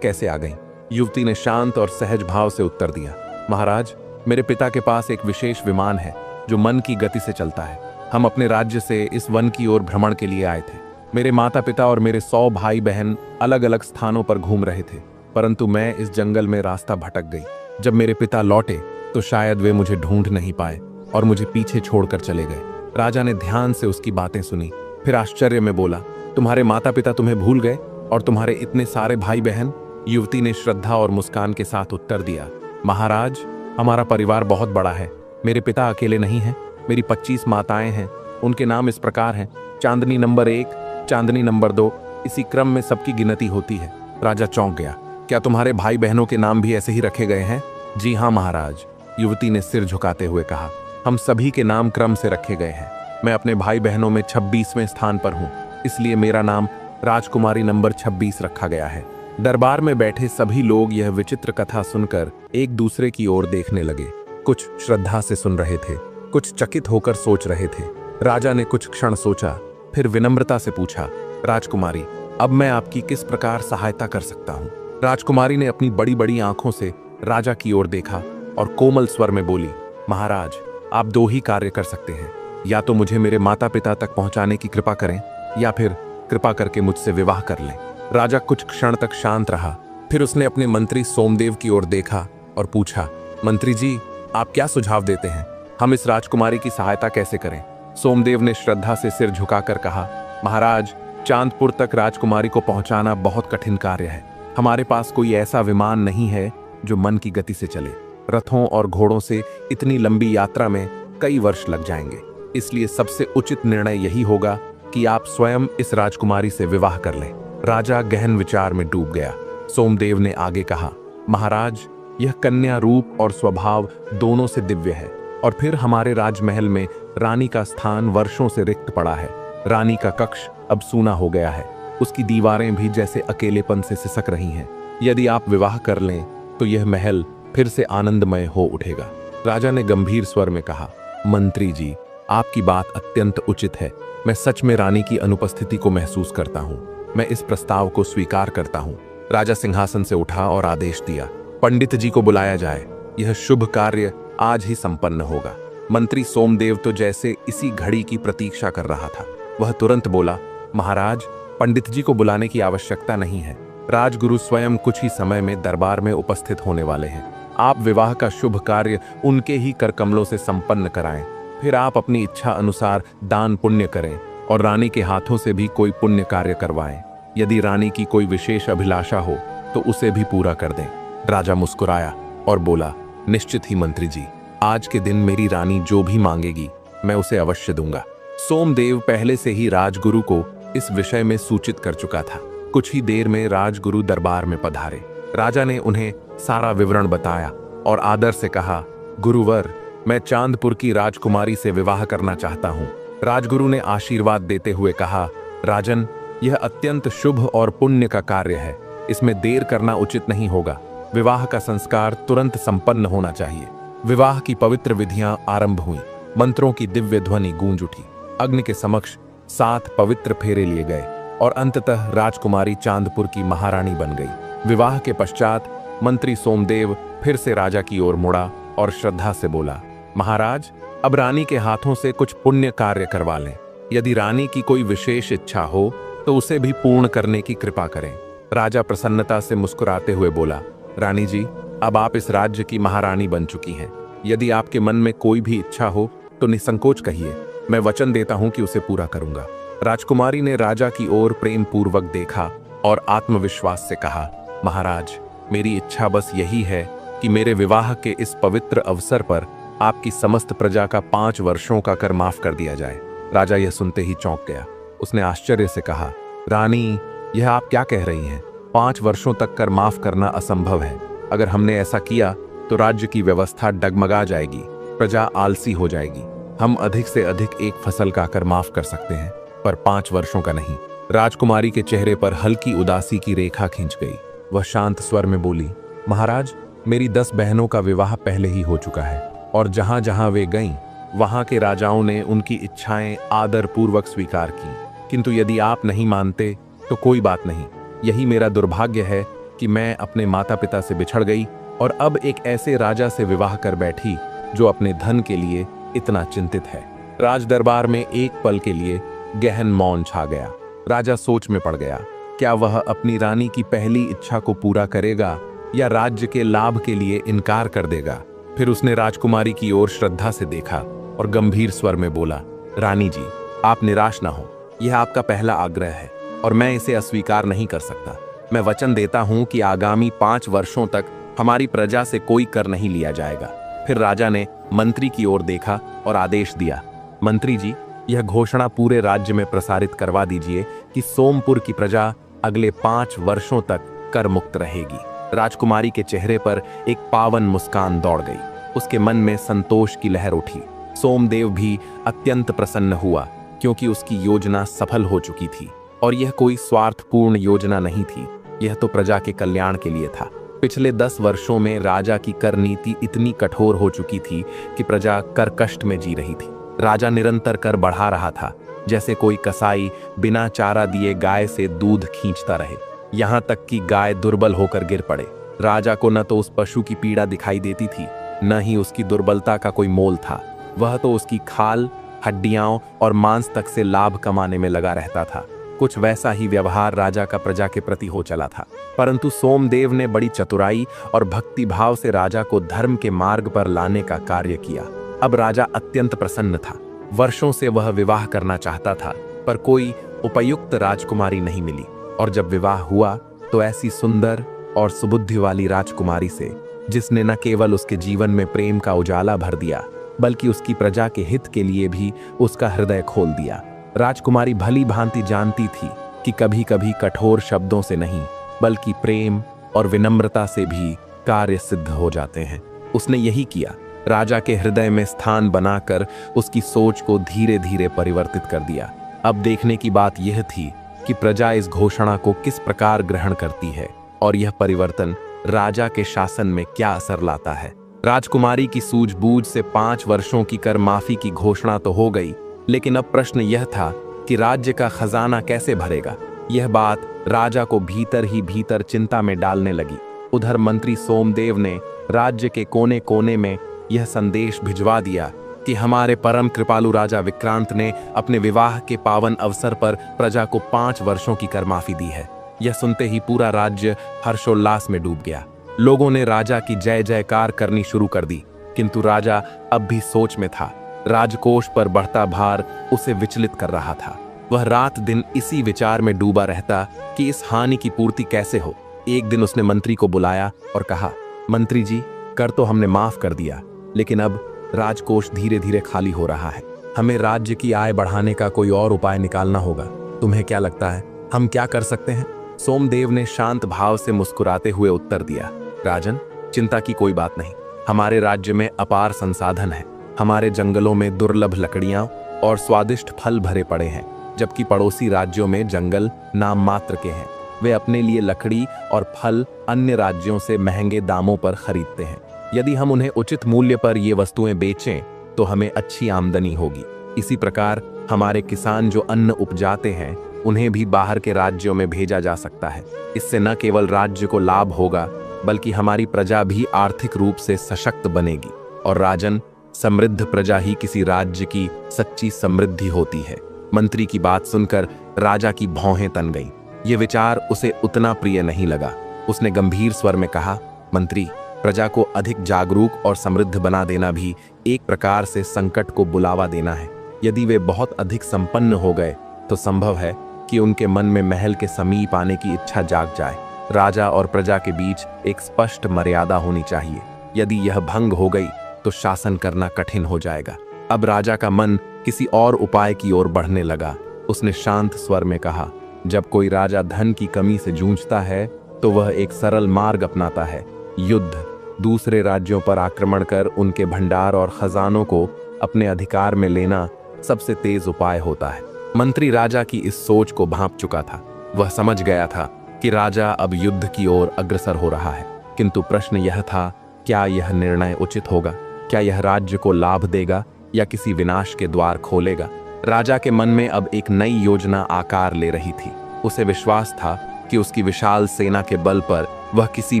कैसे आ गई? युवती ने शांत और सहज भाव से उत्तर दिया, महाराज, मेरे पिता के पास एक विशेष विमान है जो मन की गति से चलता है। हम अपने राज्य से इस वन की ओर भ्रमण के लिए आए थे। मेरे माता पिता और मेरे 100 भाई बहन अलग अलग स्थानों पर घूम रहे थे, परंतु मैं इस जंगल में रास्ता भटक गई। जब मेरे पिता लौटे तो शायद वे मुझे ढूंढ नहीं पाए और मुझे पीछे छोड़कर चले गए। राजा ने ध्यान से उसकी बातें सुनी, फिर आश्चर्य में बोला, तुम्हारे माता पिता तुम्हें भूल गए और तुम्हारे इतने सारे भाई बहन? युवती ने श्रद्धा और मुस्कान के साथ उत्तर दिया, महाराज, हमारा परिवार बहुत बड़ा है। मेरे पिता अकेले नहीं हैं, मेरी 25 माताएं हैं। उनके नाम इस प्रकार हैं, चांदनी नंबर 1, चांदनी नंबर 2, इसी क्रम में सबकी गिनती होती है। राजा चौंक गया, क्या तुम्हारे भाई बहनों के नाम भी ऐसे ही रखे गए हैं? जी हाँ महाराज, युवती ने सिर झुकाते हुए कहा, हम सभी के नाम क्रम से रखे गए हैं। मैं अपने भाई बहनों में 26वें स्थान पर हूँ, इसलिए मेरा नाम राजकुमारी नंबर 26 रखा गया है। दरबार में बैठे सभी लोग यह विचित्र कथा सुनकर एक दूसरे की ओर देखने लगे। कुछ श्रद्धा से सुन रहे थे, कुछ चकित होकर सोच रहे थे। राजा ने कुछ क्षण सोचा, फिर विनम्रता से पूछा, राजकुमारी, अब मैं आपकी किस प्रकार सहायता कर सकता हूँ? राजकुमारी ने अपनी बड़ी बड़ी आंखों से राजा की ओर देखा और कोमल स्वर में बोली, महाराज, आप 2 ही कार्य कर सकते हैं। या तो मुझे मेरे माता पिता तक पहुंचाने की कृपा करें या फिर कृपा करके मुझसे विवाह कर लें। राजा कुछ क्षण तक शांत रहा, फिर उसने अपने मंत्री सोमदेव की ओर देखा और पूछा, मंत्री जी, आप क्या सुझाव देते हैं? हम इस राजकुमारी की सहायता कैसे करें? सोमदेव ने श्रद्धा से सिर झुकाकर कहा, महाराज, चांदपुर तक राजकुमारी को पहुंचाना बहुत कठिन कार्य है। हमारे पास कोई ऐसा विमान नहीं है जो मन की गति से चले। रथों और घोड़ों से इतनी लंबी यात्रा में कई वर्ष लग जाएंगे। इसलिए सबसे उचित निर्णय यही होगा कि आप स्वयं इस राजकुमारी से विवाह कर लें। राजा गहन विचार में डूब गया। सोमदेव ने आगे कहा, महाराज, यह कन्या रूप और स्वभाव दोनों से दिव्य है। और फिर हमारे राजमहल में रानी का स्थान वर्षों से रिक्त पड़ा है। रानी का कक्ष अब सूना हो गया है। उसकी दीवारें भी जैसे अकेलेपन से सिसक रही हैं। यदि आप विवाह कर लें तो यह महल फिर से आनंदमय हो उठेगा। राजा ने गंभीर स्वर में कहा, मंत्री जी, आपकी बात अत्यंत उचित है। मैं सच में रानी की अनुपस्थिति को महसूस करता हूँ। मैं इस प्रस्ताव को स्वीकार करता हूँ। राजा सिंहासन से उठा और आदेश दिया, पंडित जी को बुलाया जाए। यह शुभ कार्य आज ही संपन्न होगा। मंत्री सोमदेव तो जैसे इसी घड़ी की प्रतीक्षा कर रहा था। वह तुरंत बोला, महाराज, पंडित जी को बुलाने की आवश्यकता नहीं है। राजगुरु स्वयं कुछ ही समय में दरबार में उपस्थित होने वाले हैं। आप विवाह का शुभ कार्य उनके ही कर कमलों से संपन्न कराएं। फिर आप अपनी इच्छा अनुसार दान पुण्य करें और रानी के हाथों से भी कोई पुण्य कार्य करवाएं। यदि रानी की कोई विशेष अभिलाषा हो तो उसे भी पूरा कर दें। राजा मुस्कुराया और बोला, निश्चित ही मंत्री जी, आज के दिन मेरी रानी जो भी मांगेगी मैं उसे अवश्य दूंगा। सोमदेव पहले से ही राजगुरु को इस विषय में सूचित कर चुका था। कुछ ही देर में राजगुरु दरबार में पधारे। राजा ने उन्हें सारा विवरण बताया और आदर से कहा, गुरुवर, मैं चांदपुर की राजकुमारी से विवाह करना चाहता हूँ। राजगुरु ने आशीर्वाद देते हुए कहा, राजन, यह अत्यंत शुभ और पुण्य का कार्य है। इसमें देर करना उचित नहीं होगा। विवाह का संस्कार तुरंत संपन्न होना चाहिए। विवाह की पवित्र विधियां आरंभ हुई। मंत्रों की दिव्य ध्वनि गूंज उठी। अग्नि के समक्ष 7 पवित्र फेरे लिए गए और अंततः राजकुमारी चांदपुर की महारानी बन गई। विवाह के पश्चात मंत्री सोमदेव फिर से राजा की ओर मुड़ा और श्रद्धा से बोला, महाराज, अब रानी के हाथों से कुछ पुण्य कार्य करवा लें। यदि रानी की कोई विशेष इच्छा हो तो उसे भी पूर्ण करने की कृपा करें। राजा प्रसन्नता से मुस्कुराते हुए बोला, रानी जी, अब आप इस राज्य की महारानी बन चुकी हैं। यदि आपके मन में कोई भी इच्छा हो तो निसंकोच कहिए। मैं वचन देता हूं कि उसे पूरा करूंगा। राजकुमारी ने राजा की ओर प्रेम पूर्वक देखा और आत्मविश्वास से कहा, महाराज, मेरी इच्छा बस यही है कि मेरे विवाह के इस पवित्र अवसर पर आपकी समस्त प्रजा का 5 वर्षों का कर माफ कर दिया जाए। राजा यह सुनते ही चौंक गया। उसने आश्चर्य से कहा, रानी, यह आप क्या कह रही हैं? 5 वर्षों तक कर माफ करना असंभव है। अगर हमने ऐसा किया तो राज्य की व्यवस्था डगमगा जाएगी, प्रजा आलसी हो जाएगी। हम अधिक से अधिक एक फसल का कर माफ कर सकते हैं, पर 5 वर्षों का नहीं। राजकुमारी के चेहरे पर हल्की उदासी की रेखा खींच गई। वह शांत स्वर में बोली, महाराज, मेरी 10 बहनों का विवाह पहले ही हो चुका है और जहां जहां वे गईं, वहां के राजाओं ने उनकी इच्छाएं आदर पूर्वक स्वीकार की। किंतु यदि आप नहीं मानते तो कोई बात नहीं। यही मेरा दुर्भाग्य है कि मैं अपने माता पिता से बिछड़ गई और अब एक ऐसे राजा से विवाह कर बैठी जो अपने धन के लिए इतना चिंतित है। राज दरबार में एक पल के लिए गहन मौन छा गया। राजा सोच में पड़ गया। क्या वह अपनी रानी की पहली इच्छा को पूरा करेगा या राज्य के लाभ के लिए इनकार कर देगा? फिर उसने राजकुमारी की ओर श्रद्धा से देखा और गंभीर स्वर में बोला, रानी जी, आप निराश ना हो। यह आपका पहला आग्रह है और मैं इसे अस्वीकार नहीं कर सकता। मैं वचन देता हूं कि आगामी 5 वर्षों तक हमारी प्रजा से कोई कर नहीं लिया जाएगा। फिर राजा ने मंत्री की ओर देखा और आदेश दिया, मंत्री जी, यह घोषणा पूरे राज्य में प्रसारित करवा दीजिए कि सोमपुर की प्रजा अगले 5 वर्षों तक कर मुक्त रहेगी। राजकुमारी के चेहरे पर एक पावन मुस्कान दौड़ गई। उसके मन में संतोष की लहर उठी। सोमदेव भी अत्यंत प्रसन्न हुआ क्योंकि उसकी योजना सफल हो चुकी थी और यह कोई स्वार्थपूर्ण योजना नहीं थी। यह तो प्रजा के कल्याण के लिए था। पिछले 10 वर्षों में राजा की कर नीति इतनी कठोर हो चुकी थी कि प्रजा कर कष्ट में जी रही थी। राजा निरंतर कर बढ़ा रहा था, जैसे कोई कसाई बिना चारा दिए गाय से दूध खींचता रहे, यहाँ तक कि गाय दुर्बल होकर गिर पड़े। राजा को न तो उस पशु की पीड़ा दिखाई देती थी, न ही उसकी दुर्बलता का कोई मोल था। वह तो उसकी खाल, हड्डियां और मांस तक से लाभ कमाने में लगा रहता था। कुछ वैसा ही व्यवहार राजा का प्रजा के प्रति हो चला था। परंतु सोमदेव ने बड़ी चतुराई और भक्ति भाव से राजा को धर्म के मार्ग पर लाने का कार्य किया। अब राजा अत्यंत प्रसन्न था। वर्षों से वह विवाह करना चाहता था, पर कोई उपयुक्त राजकुमारी नहीं मिली। और जब विवाह हुआ तो ऐसी सुंदर और सुबुद्धि वाली राजकुमारी से, जिसने न केवल उसके जीवन में प्रेम का उजाला भर दिया, बल्कि उसकी प्रजा के हित के लिए भी उसका हृदय खोल दिया। राजकुमारी भली भांति जानती थी कि कभी कभी कठोर शब्दों से नहीं, बल्कि प्रेम और विनम्रता से भी कार्य सिद्ध हो जाते हैं। उसने यही किया, राजा के हृदय में स्थान बनाकर उसकी सोच को धीरे धीरे परिवर्तित कर दिया। अब देखने की बात यह थी कि प्रजा इस घोषणा को किस प्रकार ग्रहण करती है और यह परिवर्तन राजा के शासन में क्या असर लाता है। राजकुमारी की सूझबूझ से 5 वर्षों की कर माफी की घोषणा तो हो गई, लेकिन अब प्रश्न यह था कि राज्य का खजाना कैसे भरेगा। यह बात राजा को भीतर ही भीतर चिंता में डालने लगी। उधर मंत्री सोमदेव ने राज्य के कोने कोने में यह संदेश भिजवा दिया कि हमारे परम कृपालु राजा विक्रांत ने अपने विवाह के पावन अवसर पर प्रजा को 5 वर्षों की कर माफी दी है। यह सुनते ही पूरा राज्य हर्षोल्लास में डूब गया। लोगों ने राजा की जय जयकार करनी शुरू कर दी, किंतु राजा अब भी सोच में था। राजकोष पर बढ़ता भार उसे विचलित कर रहा था। वह रात दिन इसी विचार में डूबा रहता कि इस हानि की पूर्ति कैसे हो। एक दिन उसने मंत्री को बुलाया और कहा, मंत्री जी, कर तो हमने माफ कर दिया, लेकिन अब राजकोष धीरे धीरे खाली हो रहा है। हमें राज्य की आय बढ़ाने का कोई और उपाय निकालना होगा। तुम्हें क्या लगता है, हम क्या कर सकते हैं? सोमदेव ने शांत भाव से मुस्कुराते हुए उत्तर दिया, राजन, चिंता की कोई बात नहीं। हमारे राज्य में अपार संसाधन है। हमारे जंगलों में दुर्लभ लकड़ियां और स्वादिष्ट फल भरे पड़े हैं, जबकि पड़ोसी राज्यों में जंगल नाम मात्र के हैं। वे अपने लिए लकड़ी और फल अन्य राज्यों से महंगे दामों पर खरीदते हैं। यदि हम उन्हें उचित मूल्य पर ये वस्तुएं बेचें तो हमें अच्छी आमदनी होगी। इसी प्रकार हमारे किसान जो अन्न उपजाते हैं उन्हें भी बाहर के राज्यों में भेजा जा सकता है। इससे न केवल राज्य को लाभ होगा, बल्कि हमारी प्रजा भी आर्थिक रूप से सशक्त बनेगी। और राजन, समृद्ध प्रजा ही किसी राज्य की सच्ची समृद्धि होती है। मंत्री की बात सुनकर राजा की भौहें तन गईं। ये विचार उसे उतना प्रिय नहीं लगा। उसने गंभीर स्वर में कहा, मंत्री, प्रजा को अधिक जागरूक और समृद्ध बना देना भी एक प्रकार से संकट को बुलावा देना है। यदि वे बहुत अधिक संपन्न हो गए तो संभव है कि उनके मन में महल के समीप आने की इच्छा जाग जाए। राजा और प्रजा के बीच एक स्पष्ट मर्यादा होनी चाहिए। यदि यह भंग हो गई तो शासन करना कठिन हो जाएगा। अब राजा का मन किसी और उपाय की ओर बढ़ने लगा। उसने शांत स्वर में कहा, जब कोई राजा धन की कमी से जूझता है तो वह एक सरल मार्ग अपनाता है, युद्ध। दूसरे राज्यों पर आक्रमण कर उनके भंडार और खजानों को अपने अधिकार में लेना सबसे तेज उपाय होता है। मंत्री राजा की इस सोच को भांप चुका था। वह समझ गया था कि राजा अब युद्ध की ओर अग्रसर हो रहा है, किंतु प्रश्न यह था, क्या यह निर्णय उचित होगा? क्या यह राज्य को लाभ देगा या किसी विनाश के द्वार खोलेगा? राजा के मन में अब एक नई योजना आकार ले रही थी। उसे विश्वास था कि उसकी विशाल सेना के बल पर वह किसी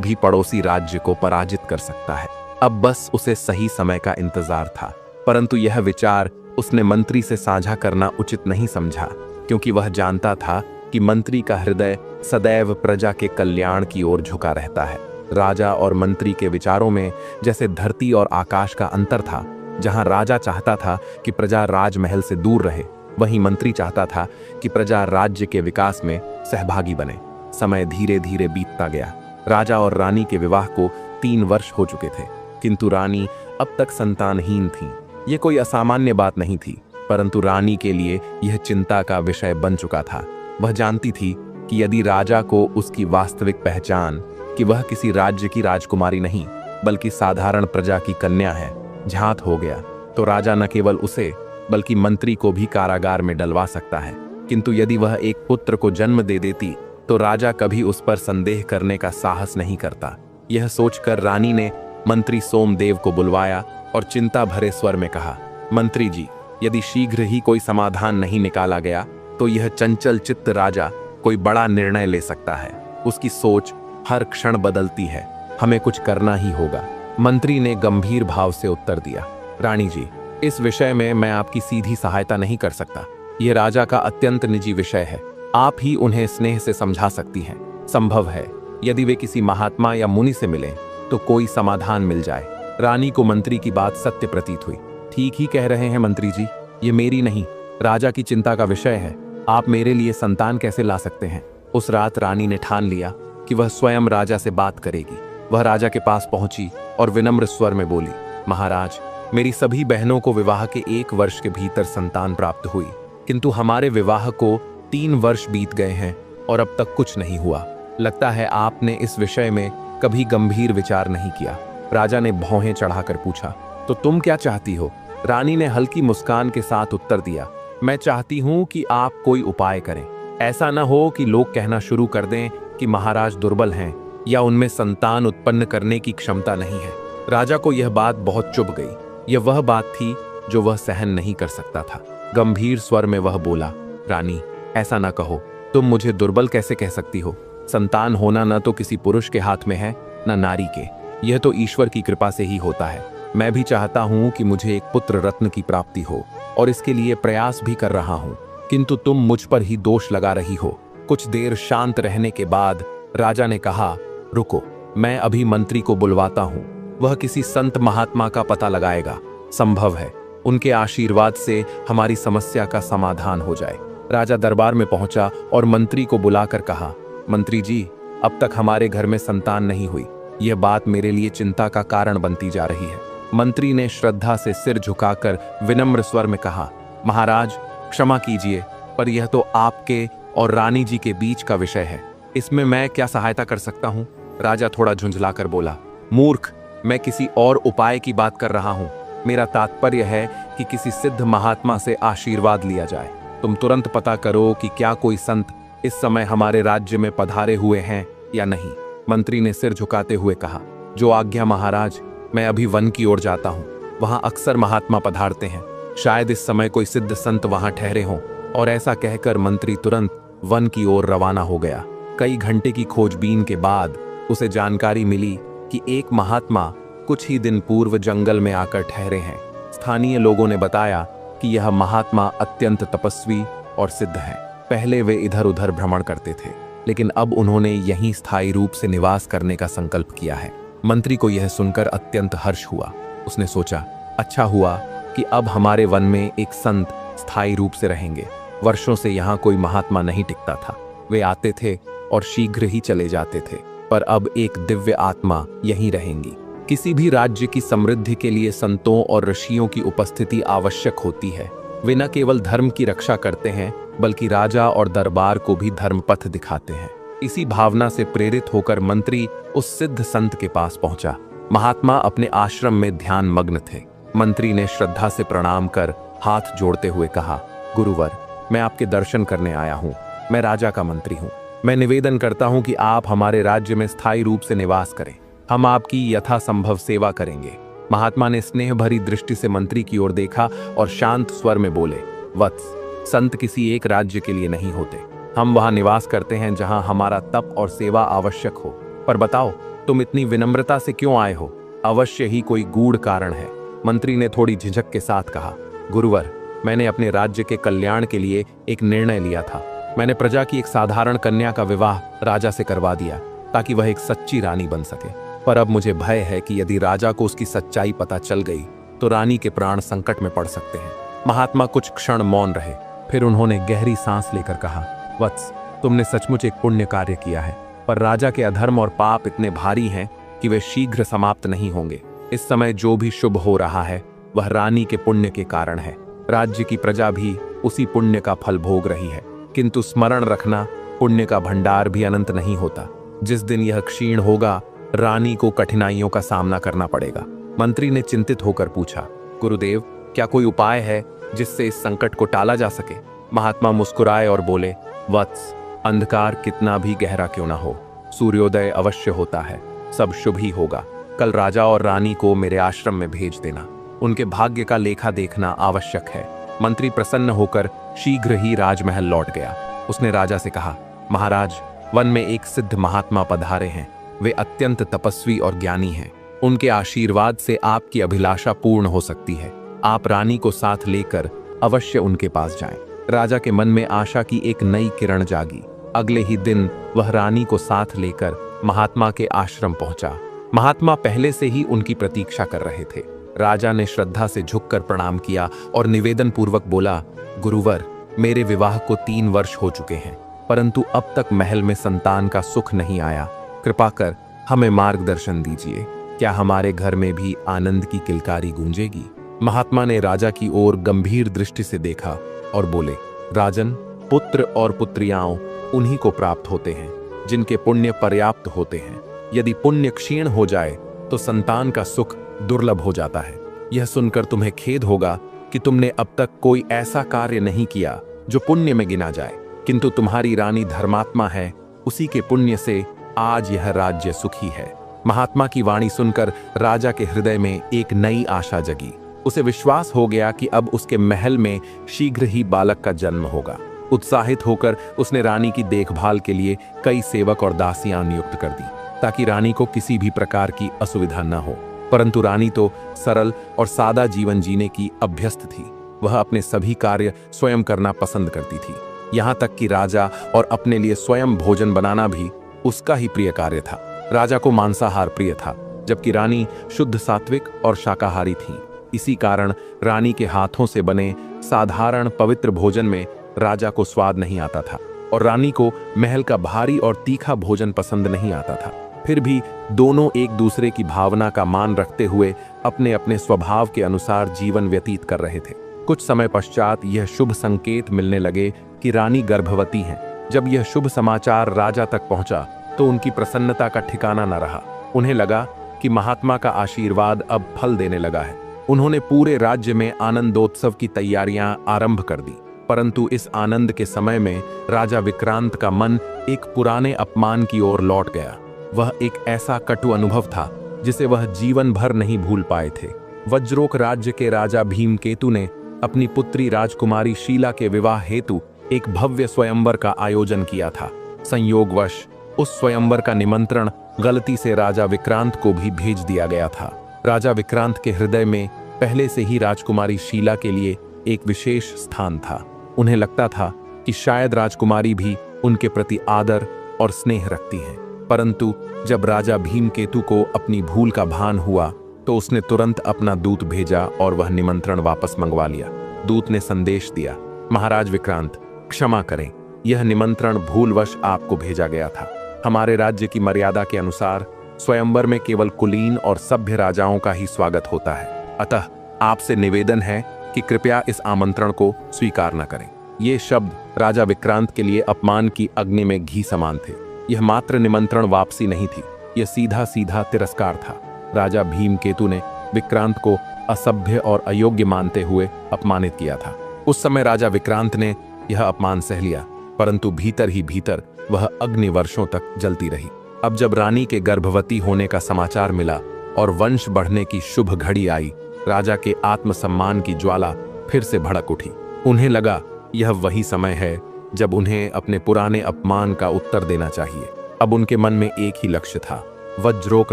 भी पड़ोसी राज्य को पराजित कर सकता है। अब बस उसे सही समय का इंतजार था। परंतु यह विचार उसने मंत्री से साझा करना उचित नहीं समझा, क्योंकि वह जानता था कि मंत्री का हृदय सदैव प्रजा के कल्याण की ओर झुका रहता है। राजा और मंत्री के विचारों में जैसे धरती और आकाश का अंतर था। जहां राजा चाहता था कि प्रजा राजमहल से दूर रहे, वहीं मंत्री चाहता था कि प्रजा राज्य के विकास में सहभागी बने। समय धीरे धीरे बीतता गया। राजा और रानी के विवाह को 3 वर्ष हो चुके थे, किंतु रानी अब तक संतानहीन थी। ये कोई असामान्य बात नहीं थी, परंतु रानी के लिए यह चिंता का विषय बन चुका था। वह जानती थी कि यदि राजा को उसकी वास्तविक पहचान कि वह किसी राज्य की राजकुमारी नहीं बल्कि साधारण प्रजा की कन्या है ज्ञात हो गया, तो राजा न केवल उसे बल्कि मंत्री को भी कारागार में डलवा सकता है। किंतु यदि वह एक पुत्र को जन्म दे देती तो राजा कभी उस पर संदेह करने का साहस नहीं करता। यह सोचकर रानी ने मंत्री सोमदेव को बुलवाया और चिंता भरे स्वर में कहा, मंत्री जी, यदि शीघ्र ही कोई समाधान नहीं निकाला गया तो यह चंचल चित्त राजा कोई बड़ा निर्णय ले सकता है। उसकी सोच हर क्षण बदलती है। हमें कुछ करना ही होगा। मंत्री ने गंभीर भाव से उत्तर दिया, रानी जी, इस विषय में मैं आपकी सीधी सहायता नहीं कर सकता। यह राजा का अत्यंत निजी विषय है। आप ही उन्हें स्नेह से समझा सकती हैं। संभव है यदि वे किसी महात्मा या मुनि से मिलें तो कोई समाधान मिल जाए। रानी को मंत्री की बात सत्य प्रतीत हुई। ठीक ही कह रहे हैं मंत्री जी, ये मेरी नहीं, राजा की चिंता का विषय है। आप मेरे लिए संतान कैसे ला सकते हैं? उस रात रानी ने ठान लिया कि वह स्वयं राजा से बात करेगी। वह राजा के पास पहुंची और विनम्र स्वर में बोली, महाराज, मेरी सभी बहनों को विवाह के 1 वर्ष के भीतर संतान प्राप्त हुई, किंतु हमारे विवाह को 3 वर्ष बीत गए हैं और अब तक कुछ नहीं हुआ। लगता है आपने इस विषय में कभी गंभीर विचार नहीं किया। राजा ने भौहें चढ़ाकर पूछा, तो तुम क्या चाहती हो? रानी ने हल्की मुस्कान के साथ उत्तर दिया, मैं चाहती हूं कि आप कोई उपाय करें। ऐसा न हो कि लोग कहना शुरू कर दें कि महाराज दुर्बल हैं या उनमें संतान उत्पन्न करने की क्षमता नहीं है। राजा को यह बात बहुत चुभ गई। यह वह बात थी जो वह सहन नहीं कर सकता था। गंभीर स्वर में वह बोला, रानी, ऐसा ना कहो। तुम मुझे दुर्बल कैसे कह सकती हो? संतान होना न तो किसी पुरुष के हाथ में है न नारी के। यह तो ईश्वर की कृपा से ही होता है। मैं भी चाहता हूं कि मुझे एक पुत्र रत्न की प्राप्ति हो और इसके लिए प्रयास भी कर रहा हूं, किंतु तुम मुझ पर ही दोष लगा रही हो। कुछ देर शांत रहने के बाद राजा ने कहा, रुको, मैं अभी मंत्री को बुलवाता हूं। वह किसी संत महात्मा का पता लगाएगा। संभव है उनके आशीर्वाद से हमारी समस्या का समाधान हो जाए। राजा दरबार में पहुंचा और मंत्री को बुलाकर कहा, मंत्री जी, अब तक हमारे घर में संतान नहीं हुई। यह बात मेरे लिए चिंता का कारण बनती जा रही है। मंत्री ने श्रद्धा से सिर झुकाकर विनम्र स्वर में कहा, महाराज क्षमा कीजिए, पर यह तो आपके और रानी जी के बीच का विषय है। इसमें मैं क्या सहायता कर सकता हूँ? राजा थोड़ा झुंझलाकर बोला, मूर्ख, मैं किसी और उपाय की बात कर रहा हूँ। मेरा तात्पर्य है कि किसी सिद्ध महात्मा से आशीर्वाद लिया जाए। तुम तुरंत पता करो कि क्या कोई संत इस समय हमारे राज्य में पधारे हुए हैं या नहीं। मंत्री ने सिर झुकाते हुए कहा, जो आज्ञा महाराज। मैं अभी वन की ओर जाता हूँ। वहां अक्सर महात्मा पधारते हैं। शायद इस समय कोई सिद्ध संत वहां ठहरे हों। और ऐसा कहकर मंत्री तुरंत वन की ओर रवाना हो गया। कई घंटे की खोजबीन के बाद उसे जानकारी मिली कि एक महात्मा कुछ ही दिन पूर्व जंगल में आकर ठहरे हैं। स्थानीय लोगों ने बताया कि यह महात्मा अत्यंत तपस्वी और सिद्ध हैं। पहले वे इधर उधर भ्रमण करते थे, लेकिन अब उन्होंने यहीं स्थायी रूप से निवास करने का संकल्प किया है। मंत्री को यह सुनकर अत्यंत हर्ष हुआ। उसने सोचा, अच्छा हुआ कि अब हमारे वन में एक संत स्थायी रूप से रहेंगे। वर्षों से यहाँ कोई महात्मा नहीं टिकता था। वे आते थे और शीघ्र ही चले जाते थे, पर अब एक दिव्य आत्मा यहीं रहेंगी। किसी भी राज्य की समृद्धि के लिए संतों और ऋषियों की उपस्थिति आवश्यक होती है। वे न केवल धर्म की रक्षा करते हैं, बल्कि राजा और दरबार को भी धर्मपथ दिखाते हैं। इसी भावना से प्रेरित होकर मंत्री उस सिद्ध संत के पास पहुंचा। महात्मा अपने आश्रम में ध्यान मग्न थे। मंत्री ने श्रद्धा से प्रणाम कर हाथ जोड़ते हुए कहा, गुरुवर, मैं आपके दर्शन करने आया हूँ। मैं राजा का मंत्री हूँ। मैं निवेदन करता हूँ कि आप हमारे राज्य में स्थायी रूप से निवास करें। हम आपकी यथासंभव सेवा करेंगे। महात्मा ने स्नेह भरी दृष्टि से मंत्री की ओर देखा और शांत स्वर में बोले, वत्स, संत किसी एक राज्य के लिए नहीं होते। हम वहां निवास करते हैं जहां हमारा तप और सेवा आवश्यक हो। पर बताओ, तुम इतनी विनम्रता से क्यों आए हो? अवश्य ही कोई गूढ़ कारण है। मंत्री ने थोड़ी झिझक के साथ कहा, गुरुवर, मैंने अपने राज्य के कल्याण के लिए एक निर्णय लिया था। मैंने प्रजा की एक साधारण कन्या का विवाह राजा से करवा दिया ताकि वह एक सच्ची रानी बन सके। पर अब मुझे भय है कि यदि राजा को उसकी सच्चाई पता चल गई तो रानी के प्राण संकट में पड़ सकते हैं। महात्मा कुछ क्षण मौन रहे, फिर उन्होंने गहरी सांस लेकर कहा, वत्स, तुमने सचमुच एक पुण्य कार्य किया है, पर राजा के अधर्म और पाप इतने भारी हैं कि वे शीघ्र समाप्त नहीं होंगे। इस समय जो भी शुभ हो रहा है वह रानी के पुण्य के कारण है। राज्य की प्रजा भी उसी पुण्य का फल भोग रही है। किंतु स्मरण रखना, पुण्य का भंडार भी अनंत नहीं होता। जिस दिन यह क्षीण होगा, रानी को कठिनाइयों का सामना करना पड़ेगा। मंत्री ने चिंतित होकर पूछा, गुरुदेव, क्या कोई उपाय है जिससे इस संकट को टाला जा सके? महात्मा मुस्कुराए और बोले, वत्स, अंधकार कितना भी गहरा क्यों ना हो, सूर्योदय अवश्य होता है। सब शुभ ही होगा। कल राजा और रानी को मेरे आश्रम में भेज देना। उनके भाग्य का लेखा देखना आवश्यक है। मंत्री प्रसन्न होकर शीघ्र ही राजमहल लौट गया। उसने राजा से कहा, महाराज, वन में एक सिद्ध महात्मा पधारे हैं। वे अत्यंत तपस्वी और ज्ञानी हैं। उनके आशीर्वाद से आपकी अभिलाषा पूर्ण हो सकती है। आप रानी को साथ लेकर अवश्य उनके पास जाएं। राजा के मन में आशा की एक नई किरण जागी। अगले ही दिन वह रानी को साथ लेकर महात्मा के आश्रम पहुंचा। महात्मा पहले से ही उनकी प्रतीक्षा कर रहे थे। राजा ने श्रद्धा से झुककर प्रणाम किया और निवेदन पूर्वक बोला, गुरुवर, मेरे विवाह को 3 वर्ष हो चुके हैं, परंतु अब तक महल में संतान का सुख नहीं आया। कृपा कर हमें मार्गदर्शन दीजिए। क्या हमारे घर में भी आनंद की किलकारी गूंजेगी? महात्मा ने राजा की ओर गंभीर दृष्टि से देखा और बोले, राजन, पुत्र और पुत्रियाओं उन्हीं को प्राप्त होते हैं जिनके पुण्य पर्याप्त होते हैं। यदि पुण्य क्षीण हो जाए तो संतान का सुख दुर्लभ हो जाता है। यह सुनकर तुम्हें खेद होगा कि तुमने अब तक कोई ऐसा कार्य नहीं किया जो पुण्य में गिना जाए, किंतु तुम्हारी रानी धर्मात्मा है, उसी के पुण्य से आज यह राज्य सुखी है। महात्मा की वाणी सुनकर राजा के हृदय में एक नई आशा जगी। उसे विश्वास हो गया कि अब उसके महल में शीघ्र ही बालक का जन्म होगा। उत्साहित होकर उसने रानी की देखभाल के लिए कई सेवक और दासियां नियुक्त कर दी, ताकि रानी को किसी भी प्रकार की असुविधा न हो। परंतु रानी तो सरल और सादा जीवन जीने की अभ्यस्त थी। वह अपने सभी कार्य स्वयं करना पसंद करती थी, यहाँ तक कि राजा और अपने लिए स्वयं भोजन बनाना भी उसका ही प्रिय कार्य था। राजा को मांसाहार प्रिय था, जबकि रानी शुद्ध सात्विक और शाकाहारी थी। इसी कारण रानी के हाथों से बने साधारण पवित्र भोजन में राजा को स्वाद नहीं आता था, और रानी को महल का भारी और तीखा भोजन पसंद नहीं आता था। फिर भी दोनों एक दूसरे की भावना का मान रखते हुए अपने अपने स्वभाव के अनुसार जीवन व्यतीत कर रहे थे। कुछ समय पश्चात यह शुभ संकेत मिलने लगे कि रानी गर्भवती हैं। जब यह शुभ समाचार राजा तक पहुंचा तो उनकी प्रसन्नता का ठिकाना न रहा। उन्हें लगा कि महात्मा का आशीर्वाद अब फल देने लगा है। उन्होंने पूरे राज्य में आनंदोत्सव की तैयारियां आरंभ कर दी। परंतु इस आनंद के समय में राजा विक्रांत का मन एक पुराने अपमान की ओर लौट गया। वह एक ऐसा कटु अनुभव था जिसे वह जीवन भर नहीं भूल पाए थे। वज्रोक राज्य के राजा भीमकेतु ने अपनी पुत्री राजकुमारी शीला के विवाह हेतु एक भव्य स्वयंवर का आयोजन किया था। संयोगवश उस स्वयंवर का निमंत्रण गलती से राजा विक्रांत को भी भेज दिया गया था। राजा विक्रांत के हृदय में पहले से ही राजकुमारी शीला के लिए एक विशेष स्थान था। उन्हें लगता था कि शायद राजकुमारी भी उनके प्रति आदर और स्नेह रखती है। परंतु जब राजा भीमकेतु को अपनी भूल का भान हुआ तो उसने तुरंत अपना दूत भेजा और वह निमंत्रण वापस मंगवा लिया। दूत ने संदेश दिया, महाराज विक्रांत, क्षमा करें, यह निमंत्रण भूलवश आपको भेजा गया था। हमारे राज्य की मर्यादा के अनुसार स्वयंवर में केवल कुलीन और सभ्य राजाओं का ही स्वागत होता है। अतः आपसे निवेदन है कि कृपया इस आमंत्रण को स्वीकार न करें। ये शब्द राजा विक्रांत के लिए अपमान की अग्नि में घी समान थे। यह मात्र निमंत्रण वापसी नहीं थी, यह सीधा सीधा तिरस्कार था। राजा भीमकेतु ने विक्रांत को असभ्य और अयोग्य मानते हुए अपमानित किया था। उस समय राजा विक्रांत ने यह अपमान सह लिया, परंतु भीतर ही भीतर वह अग्नि वर्षों तक जलती रही। अब जब रानी के गर्भवती होने का समाचार मिला और वंश बढ़ने की शुभ घड़ी आई, राजा के आत्मसम्मान की ज्वाला फिर से भड़क उठी। उन्हें लगा यह वही समय है जब उन्हें अपने पुराने अपमान का उत्तर देना चाहिए। अब उनके मन में एक ही लक्ष्य था, वज्रोक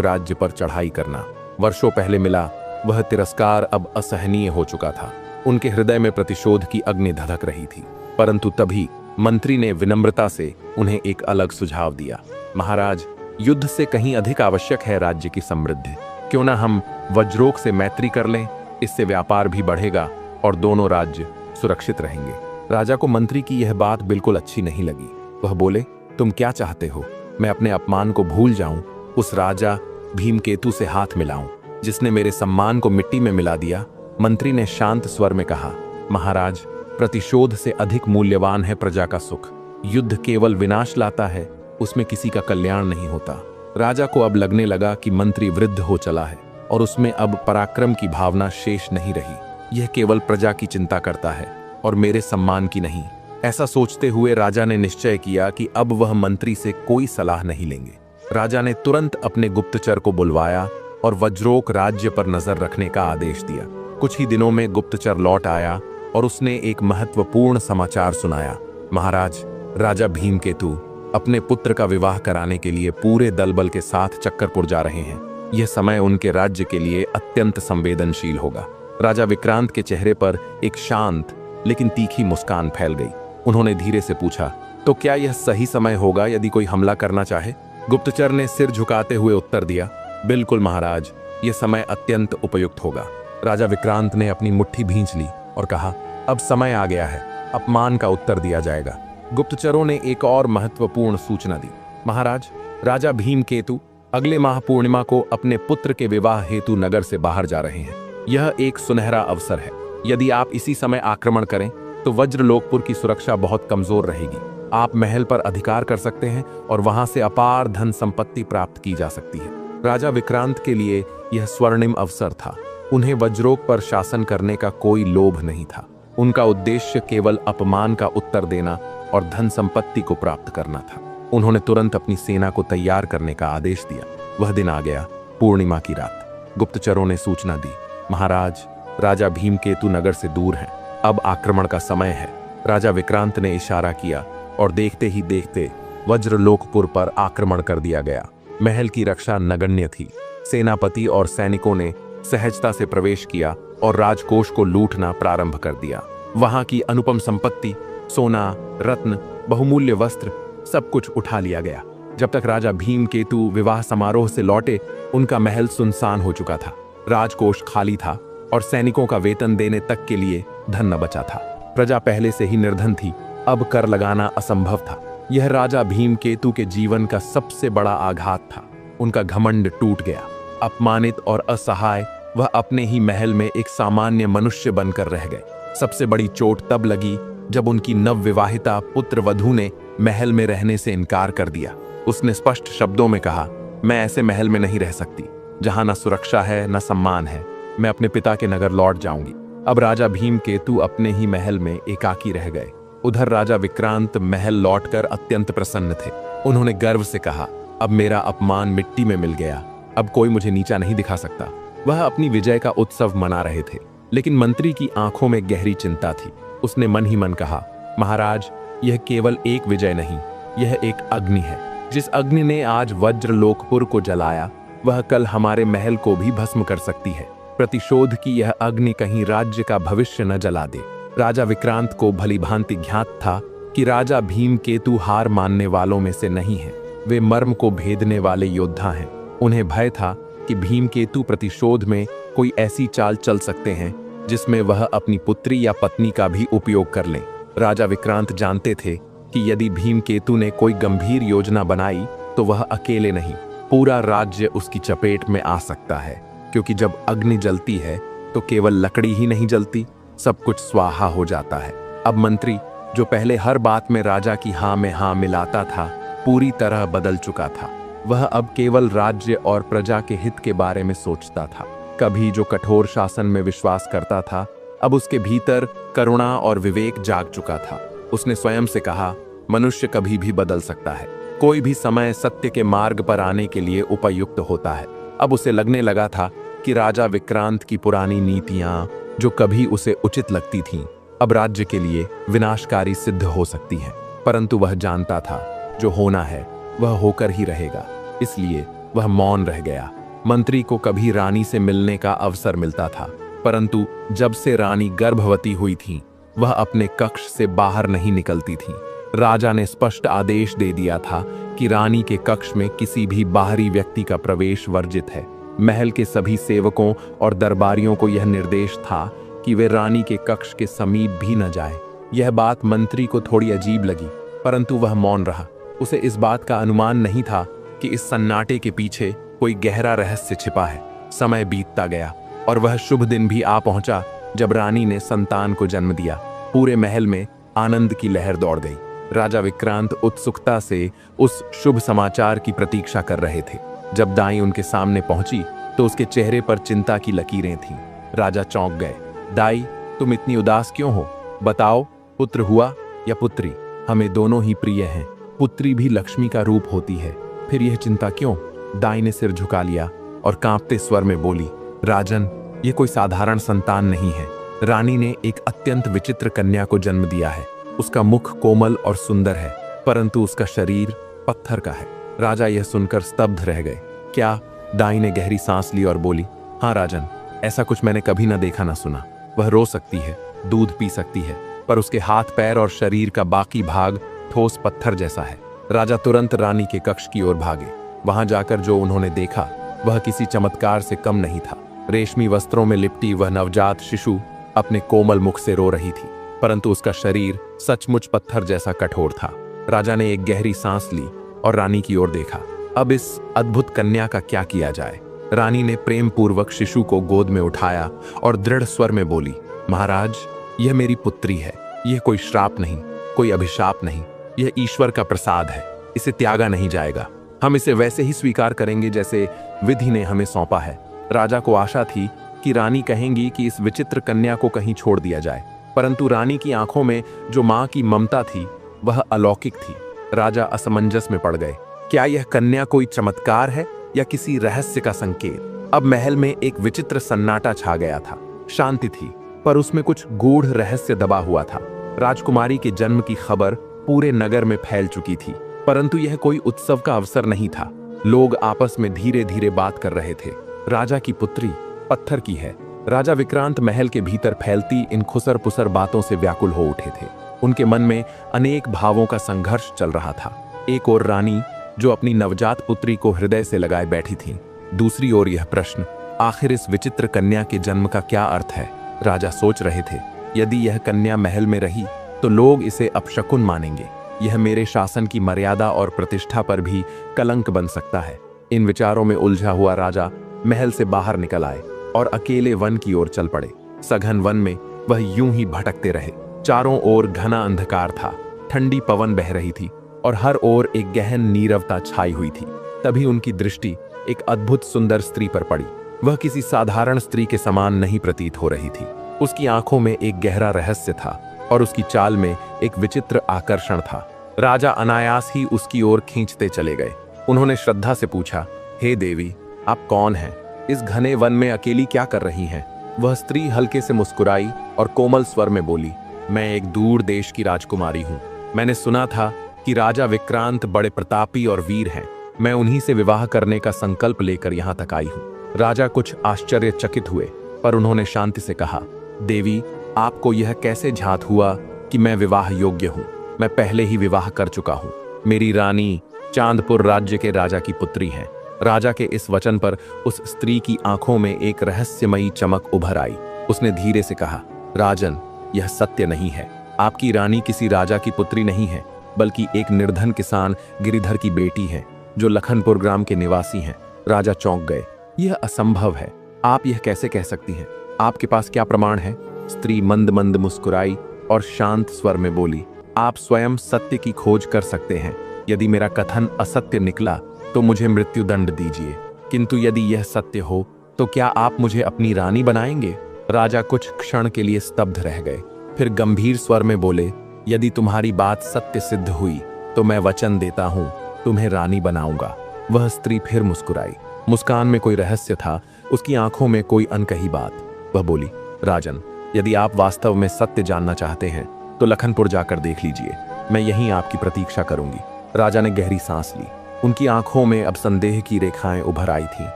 राज्य पर चढ़ाई करना। वर्षों पहले मिला वह तिरस्कार अब असहनीय हो चुका था। उनके हृदय में प्रतिशोध की अग्नि धधक रही थी। परंतु तभी मंत्री ने विनम्रता से उन्हें एक अलग सुझाव दिया। महाराज, युद्ध से कहीं अधिक आवश्यक है राज्य की समृद्धि। क्यों ना हम वज्रोक से मैत्री कर लें, इससे व्यापार भी बढ़ेगा और दोनों राज्य सुरक्षित रहेंगे। राजा को मंत्री की यह बात बिल्कुल अच्छी नहीं लगी। वह बोले, तुम क्या चाहते हो? मैं अपने अपमान को भूल जाऊं, उस राजा भीमकेतु से हाथ मिलाऊं जिसने मेरे सम्मान को मिट्टी में मिला दिया? मंत्री ने शांत स्वर में कहा, महाराज, प्रतिशोध से अधिक मूल्यवान है प्रजा का सुख। युद्ध केवल विनाश लाता है, उसमें किसी का कल्याण नहीं होता। राजा को अब लगने लगा कि मंत्री वृद्ध हो चला है और उसमें अब पराक्रम की भावना शेष नहीं रही। यह केवल प्रजा की चिंता करता है और मेरे सम्मान की नहीं। ऐसा सोचते हुए राजा ने निश्चय किया कि अब वह मंत्री से कोई सलाह नहीं लेंगे। राजा ने तुरंत अपने गुप्तचर को बुलवाया और वज्रोक राज्य पर नजर रखने का आदेश दिया। कुछ ही दिनों में गुप्तचर लौट आया और उसने एक महत्वपूर्ण समाचार सुनाया। महाराज, राजा भीमकेतु अपने पुत्र का विवाह कराने के लिए पूरे दलबल के साथ चक्करपुर जा रहे हैं। यह समय उनके राज्य के लिए अत्यंत संवेदनशील होगा। राजा विक्रांत के चेहरे पर एक शांत लेकिन तीखी मुस्कान फैल गई। उन्होंने धीरे से पूछा, तो क्या यह सही समय होगा यदि कोई हमला करना चाहे? गुप्तचर ने सिर झुकाते हुए उत्तर दिया, बिल्कुल महाराज, यह समय अत्यंत उपयुक्त होगा। राजा विक्रांत ने अपनी मुट्ठी भींच ली और कहा, अब समय आ गया है, अपमान का उत्तर दिया जाएगा। गुप्तचरों ने एक और महत्वपूर्ण सूचना दी, महाराज, राजा भीमकेतु अगले माह पूर्णिमा को अपने पुत्र के विवाह हेतु नगर से बाहर जा रहे हैं। यह एक सुनहरा अवसर है। यदि आप इसी समय आक्रमण करें तो वज्रलोकपुर की सुरक्षा बहुत कमजोर रहेगी। आप महल पर अधिकार कर सकते हैं और वहां से अपार धन संपत्ति प्राप्त की जा सकती है। राजा विक्रांत के लिए यह स्वर्णिम अवसर था। उन्हें वज्रोक पर शासन करने का कोई लोभ नहीं था। उनका उद्देश्य केवल अपमान का उत्तर देना और धन संपत्ति को प्राप्त करना था। उन्होंने तुरंत अपनी सेना को तैयार करने का आदेश दिया। वह दिन आ गया, पूर्णिमा की रात। गुप्तचरों ने सूचना दी, महाराज, राजा भीमकेतु नगर से दूर हैं, अब आक्रमण का समय है। राजा विक्रांत ने इशारा किया और देखते ही देखते वज्रलोकपुर पर आक्रमण कर दिया गया। महल की रक्षा नगण्य थी। सेनापति और सैनिकों ने सहजता से प्रवेश किया और राजकोष को लूटना प्रारंभ कर दिया। वहां की अनुपम संपत्ति, सोना, रत्न, बहुमूल्य वस्त्र, सब कुछ उठा लिया गया। जब तक राजा भीमकेतु विवाह समारोह से लौटे, उनका महल सुनसान हो चुका था। राजकोष खाली था और सैनिकों का वेतन देने तक के लिए धन न बचा था। प्रजा पहले से ही निर्धन थी, अब कर लगाना असंभव था। यह राजा भीमकेतु के जीवन का सबसे बड़ा आघात था। उनका घमंड टूट गया। अपमानित और असहाय वह अपने ही महल में एक सामान्य मनुष्य बनकर रह गए। सबसे बड़ी चोट तब लगी जब उनकी नवविवाहिता पुत्र वधू ने महल में रहने से इनकार कर दिया। उसने स्पष्ट शब्दों में कहा, मैं ऐसे महल में नहीं रह सकती जहां न सुरक्षा है न सम्मान है। मैं अपने पिता के नगर लौट जाऊंगी। अब राजा भीमकेतु अपने ही महल में एकाकी रह गए। उधर राजा विक्रांत महल लौटकर अत्यंत प्रसन्न थे। उन्होंने गर्व से कहा, अब मेरा अपमान मिट्टी में मिल गया, अब कोई मुझे नीचा नहीं दिखा सकता। वह अपनी विजय का उत्सव मना रहे थे, लेकिन मंत्री की आंखों में गहरी चिंता थी। उसने मन ही मन कहा, महाराज, यह केवल एक विजय नहीं, यह एक अग्नि है। जिस अग्नि ने आज वज्रलोकपुर को जलाया, वह कल हमारे महल को भी भस्म कर सकती है। प्रतिशोध की यह अग्नि कहीं राज्य का भविष्य न जला दे। राजा विक्रांत को भली भांति ज्ञात था कि राजा भीमकेतु हार मानने वालों में से नहीं है। वे मर्म को भेदने वाले योद्धा हैं। उन्हें भय था कि भीमकेतु प्रतिशोध में कोई ऐसी चाल चल सकते हैं जिसमें वह अपनी पुत्री या पत्नी का भी उपयोग कर लें। राजा विक्रांत जानते थे कि यदि भीमकेतु ने कोई गंभीर योजना बनाई तो वह अकेले नहीं, पूरा राज्य उसकी चपेट में आ सकता है। क्योंकि जब अग्नि जलती है तो केवल लकड़ी ही नहीं जलती, सब कुछ स्वाहा हो जाता है। अब मंत्री, जो पहले हर बात में राजा की हाँ में हाँ मिलाता था, पूरी तरह बदल चुका था। वह अब केवल राज्य और प्रजा के हित के बारे में सोचता था। कभी जो कठोर शासन में विश्वास करता था, अब उसके भीतर करुणा और विवेक जाग चुका था। उसने स्वयं से कहा, मनुष्य कभी भी बदल सकता है। कोई भी समय सत्य के मार्ग पर आने के लिए उपयुक्त होता है। अब उसे लगने लगा था कि राजा विक्रांत की पुरानी नीतियां, जो कभी उसे उचित लगती थीं, अब राज्य के लिए विनाशकारी सिद्ध हो सकती हैं। परंतु वह जानता था, जो होना है वह होकर ही रहेगा। इसलिए वह मौन रह गया। मंत्री को कभी रानी से मिलने का अवसर मिलता था, परंतु जब से रानी गर्भवती हुई थी, वह अपने कक्ष से बाहर नहीं निकलती थी। राजा ने स्पष्ट आदेश दे दिया था कि रानी के कक्ष में किसी भी बाहरी व्यक्ति का प्रवेश वर्जित है। महल के सभी सेवकों और दरबारियों को यह निर्देश था कि वे रानी के कक्ष के समीप भी न जाएं। यह बात मंत्री को थोड़ी अजीब लगी, परंतु वह मौन रहा। उसे इस बात का अनुमान नहीं था कि इस सन्नाटे के पीछे कोई गहरा रहस्य छिपा है। समय बीतता गया और वह शुभ दिन भी आ पहुंचा जब रानी ने संतान को जन्म दिया। पूरे महल में आनंद की लहर दौड़ गई। राजा विक्रांत उत्सुकता से उस शुभ समाचार की प्रतीक्षा कर रहे थे। जब दाई उनके सामने पहुंची तो उसके चेहरे पर चिंता की लकीरें थीं। राजा चौंक गए। दाई, तुम इतनी उदास क्यों हो? बताओ, पुत्र हुआ या पुत्री? हमें दोनों ही प्रिय हैं। पुत्री भी लक्ष्मी का रूप होती है, फिर यह चिंता क्यों? दाई ने सिर झुका लिया और कांपते स्वर में बोली, राजन, ये कोई साधारण संतान नहीं है। रानी ने एक अत्यंत विचित्र कन्या को जन्म दिया है। उसका मुख कोमल और सुंदर है, परंतु उसका शरीर पत्थर का है। राजा यह सुनकर स्तब्ध रह गए। क्या? दाई ने गहरी सांस ली और बोली, हाँ राजन, ऐसा कुछ मैंने कभी न देखा न सुना। वह रो सकती है, दूध पी सकती है, पर उसके हाथ पैर और शरीर का बाकी भाग ठोस पत्थर जैसा है। राजा तुरंत रानी के कक्ष की ओर भागे। वहां जाकर जो उन्होंने देखा वह किसी चमत्कार से कम नहीं था। रेशमी वस्त्रों में लिपटी वह नवजात शिशु अपने कोमल मुख से रो रही थी, परंतु उसका शरीर सचमुच पत्थर जैसा कठोर था। राजा ने एक गहरी सांस ली और रानी की ओर देखा। अब इस अद्भुत कन्या का क्या किया जाए? रानी ने प्रेम पूर्वक शिशु को गोद में उठाया और दृढ़ स्वर में बोली, महाराज, यह मेरी पुत्री है। यह कोई श्राप नहीं, कोई अभिशाप नहीं। यह ईश्वर का प्रसाद है, इसे त्यागा नहीं जाएगा। हम इसे वैसे ही स्वीकार करेंगे जैसे विधि ने हमें सौंपा है। राजा को आशा थी कि रानी कहेंगी कि इस विचित्र कन्या को कहीं छोड़ दिया जाए, परंतु रानी की आंखों में जो मां की ममता थी वह अलौकिक थी। राजा असमंजस में पड़ गए। क्या यह कन्या कोई चमत्कार है या किसी रहस्य का संकेत? अब महल में एक विचित्र सन्नाटा छा गया था। शांति थी, पर उसमें कुछ गूढ़ रहस्य दबा हुआ था। राजकुमारी के जन्म की खबर पूरे नगर में फैल चुकी थी, परंतु यह कोई उत्सव का अवसर नहीं था। लोग आपस में धीरे धीरे बात कर रहे थे। राजा की पुत्री पत्थर की है। राजा विक्रांत महल के भीतर फैलती इन खुसर पुसर बातों से व्याकुल हो उठे थे। उनके मन में अनेक भावों का संघर्ष चल रहा था। एक ओर रानी जो अपनी नवजात पुत्री को हृदय से लगाए बैठी थी, दूसरी ओर यह प्रश्न, आखिर इस विचित्र कन्या के जन्म का क्या अर्थ है? राजा सोच रहे थे, यदि यह कन्या महल में रही तो लोग इसे अपशकुन मानेंगे। यह मेरे शासन की मर्यादा और प्रतिष्ठा पर भी कलंक बन सकता है। इन विचारों में उलझा हुआ राजा महल से बाहर निकल आए और अकेले वन की ओर चल पड़े। सघन वन में वह यूं ही भटकते रहे। चारों ओर घना अंधकार था, ठंडी पवन बह रही थी और हर ओर एक गहन नीरवता छाई हुई थी। तभी उनकी दृष्टि एक अद्भुत सुंदर स्त्री पर पड़ी। वह किसी साधारण स्त्री के समान नहीं प्रतीत हो रही थी। उसकी आंखों में एक गहरा रहस्य था और उसकी चाल में एक विचित्र आकर्षण था। राजा अनायास ही उसकी ओर खींचते चले गए। उन्होंने श्रद्धा से पूछा, हे देवी, आप कौन हैं? इस घने वन में अकेली क्या कर रही हैं? वह स्त्री हल्के से मुस्कुराई और कोमल स्वर में बोली, मैं एक दूर देश की राजकुमारी हूँ। मैंने सुना था कि राजा विक्रांत बड़े प्रतापी और वीर हैं। मैं उन्हीं से विवाह करने का संकल्प लेकर यहाँ तक आई हूँ। राजा कुछ आश्चर्यचकित हुए, पर उन्होंने शांति से कहा, देवी, आपको यह कैसे झात हुआ कि मैं विवाह योग्य हूँ? मैं पहले ही विवाह कर चुका हूँ। मेरी रानी चांदपुर राज्य के राजा की पुत्री हैं। राजा के इस वचन पर उस स्त्री की आंखों में एक रहस्यमयी चमक उभर आई। उसने धीरे से कहा, राजन, यह सत्य नहीं है। आपकी रानी किसी राजा की पुत्री नहीं है, बल्कि एक निर्धन किसान गिरिधर की बेटी है, जो लखनपुर ग्राम के निवासी हैं। राजा चौंक गए। यह असंभव है। आप यह कैसे कह सकती हैं? आपके पास क्या प्रमाण है? स्त्री मंद मंद मुस्कुराई और शांत स्वर में बोली, आप स्वयं सत्य की खोज कर सकते हैं। यदि मेरा कथन असत्य निकला तो मुझे मृत्युदंड दीजिए, किंतु यदि यह सत्य हो तो क्या आप मुझे अपनी रानी बनाएंगे? राजा कुछ क्षण के लिए स्तब्ध रह गए, फिर गंभीर स्वर में बोले, यदि तुम्हारी बात सत्य सिद्ध हुई तो मैं वचन देता हूं, तुम्हें रानी बनाऊंगा। वह स्त्री फिर मुस्कुराई। मुस्कान में कोई रहस्य था, उसकी आंखों में कोई अनकही बात। वह बोली, राजन, यदि आप वास्तव में सत्य जानना चाहते हैं तो लखनपुर जाकर देख लीजिए। मैं यहीं आपकी प्रतीक्षा करूंगी। राजा ने गहरी सांस ली। उनकी आंखों में अब संदेह की रेखाएं उभर आई थीं।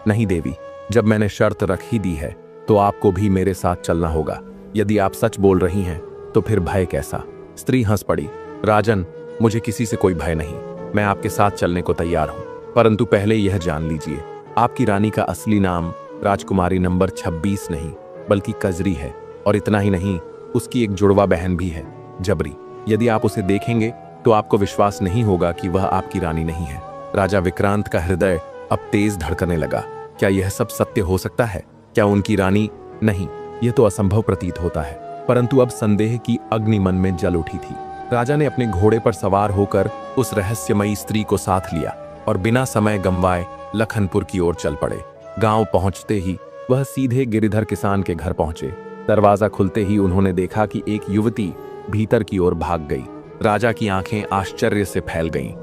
नहीं देवी, जब मैंने शर्त रख ही दी है तो आपको भी मेरे साथ चलना होगा। यदि आप सच बोल रही हैं तो फिर भय कैसा? स्त्री हंस पड़ी। राजन, मुझे किसी से कोई भय नहीं। मैं आपके साथ चलने को तैयार हूं, परंतु पहले यह जान लीजिए, आपकी रानी का असली नाम राजकुमारी नंबर 26 नहीं बल्कि कजरी है। और इतना ही नहीं, उसकी एक जुड़वा बहन भी है, जबरी। यदि आप उसे देखेंगे तो आपको विश्वास नहीं होगा कि वह आपकी रानी नहीं है। राजा विक्रांत का हृदय अब तेज धड़कने लगा। क्या यह सब सत्य हो सकता है? क्या उनकी रानी? नहीं, यह तो असंभव प्रतीत होता है। परंतु अब संदेह की अग्नि मन में जल उठी थी। राजा ने अपने घोड़े पर सवार होकर उस रहस्यमयी स्त्री को साथ लिया और बिना समय गंवाए लखनपुर की ओर चल पड़े। गांव पहुंचते ही वह सीधे गिरिधर किसान के घर पहुंचे। दरवाजा खुलते ही उन्होंने देखा कि एक युवती भीतर की ओर भाग गई। राजा की आंखें आश्चर्य से फैल गईं।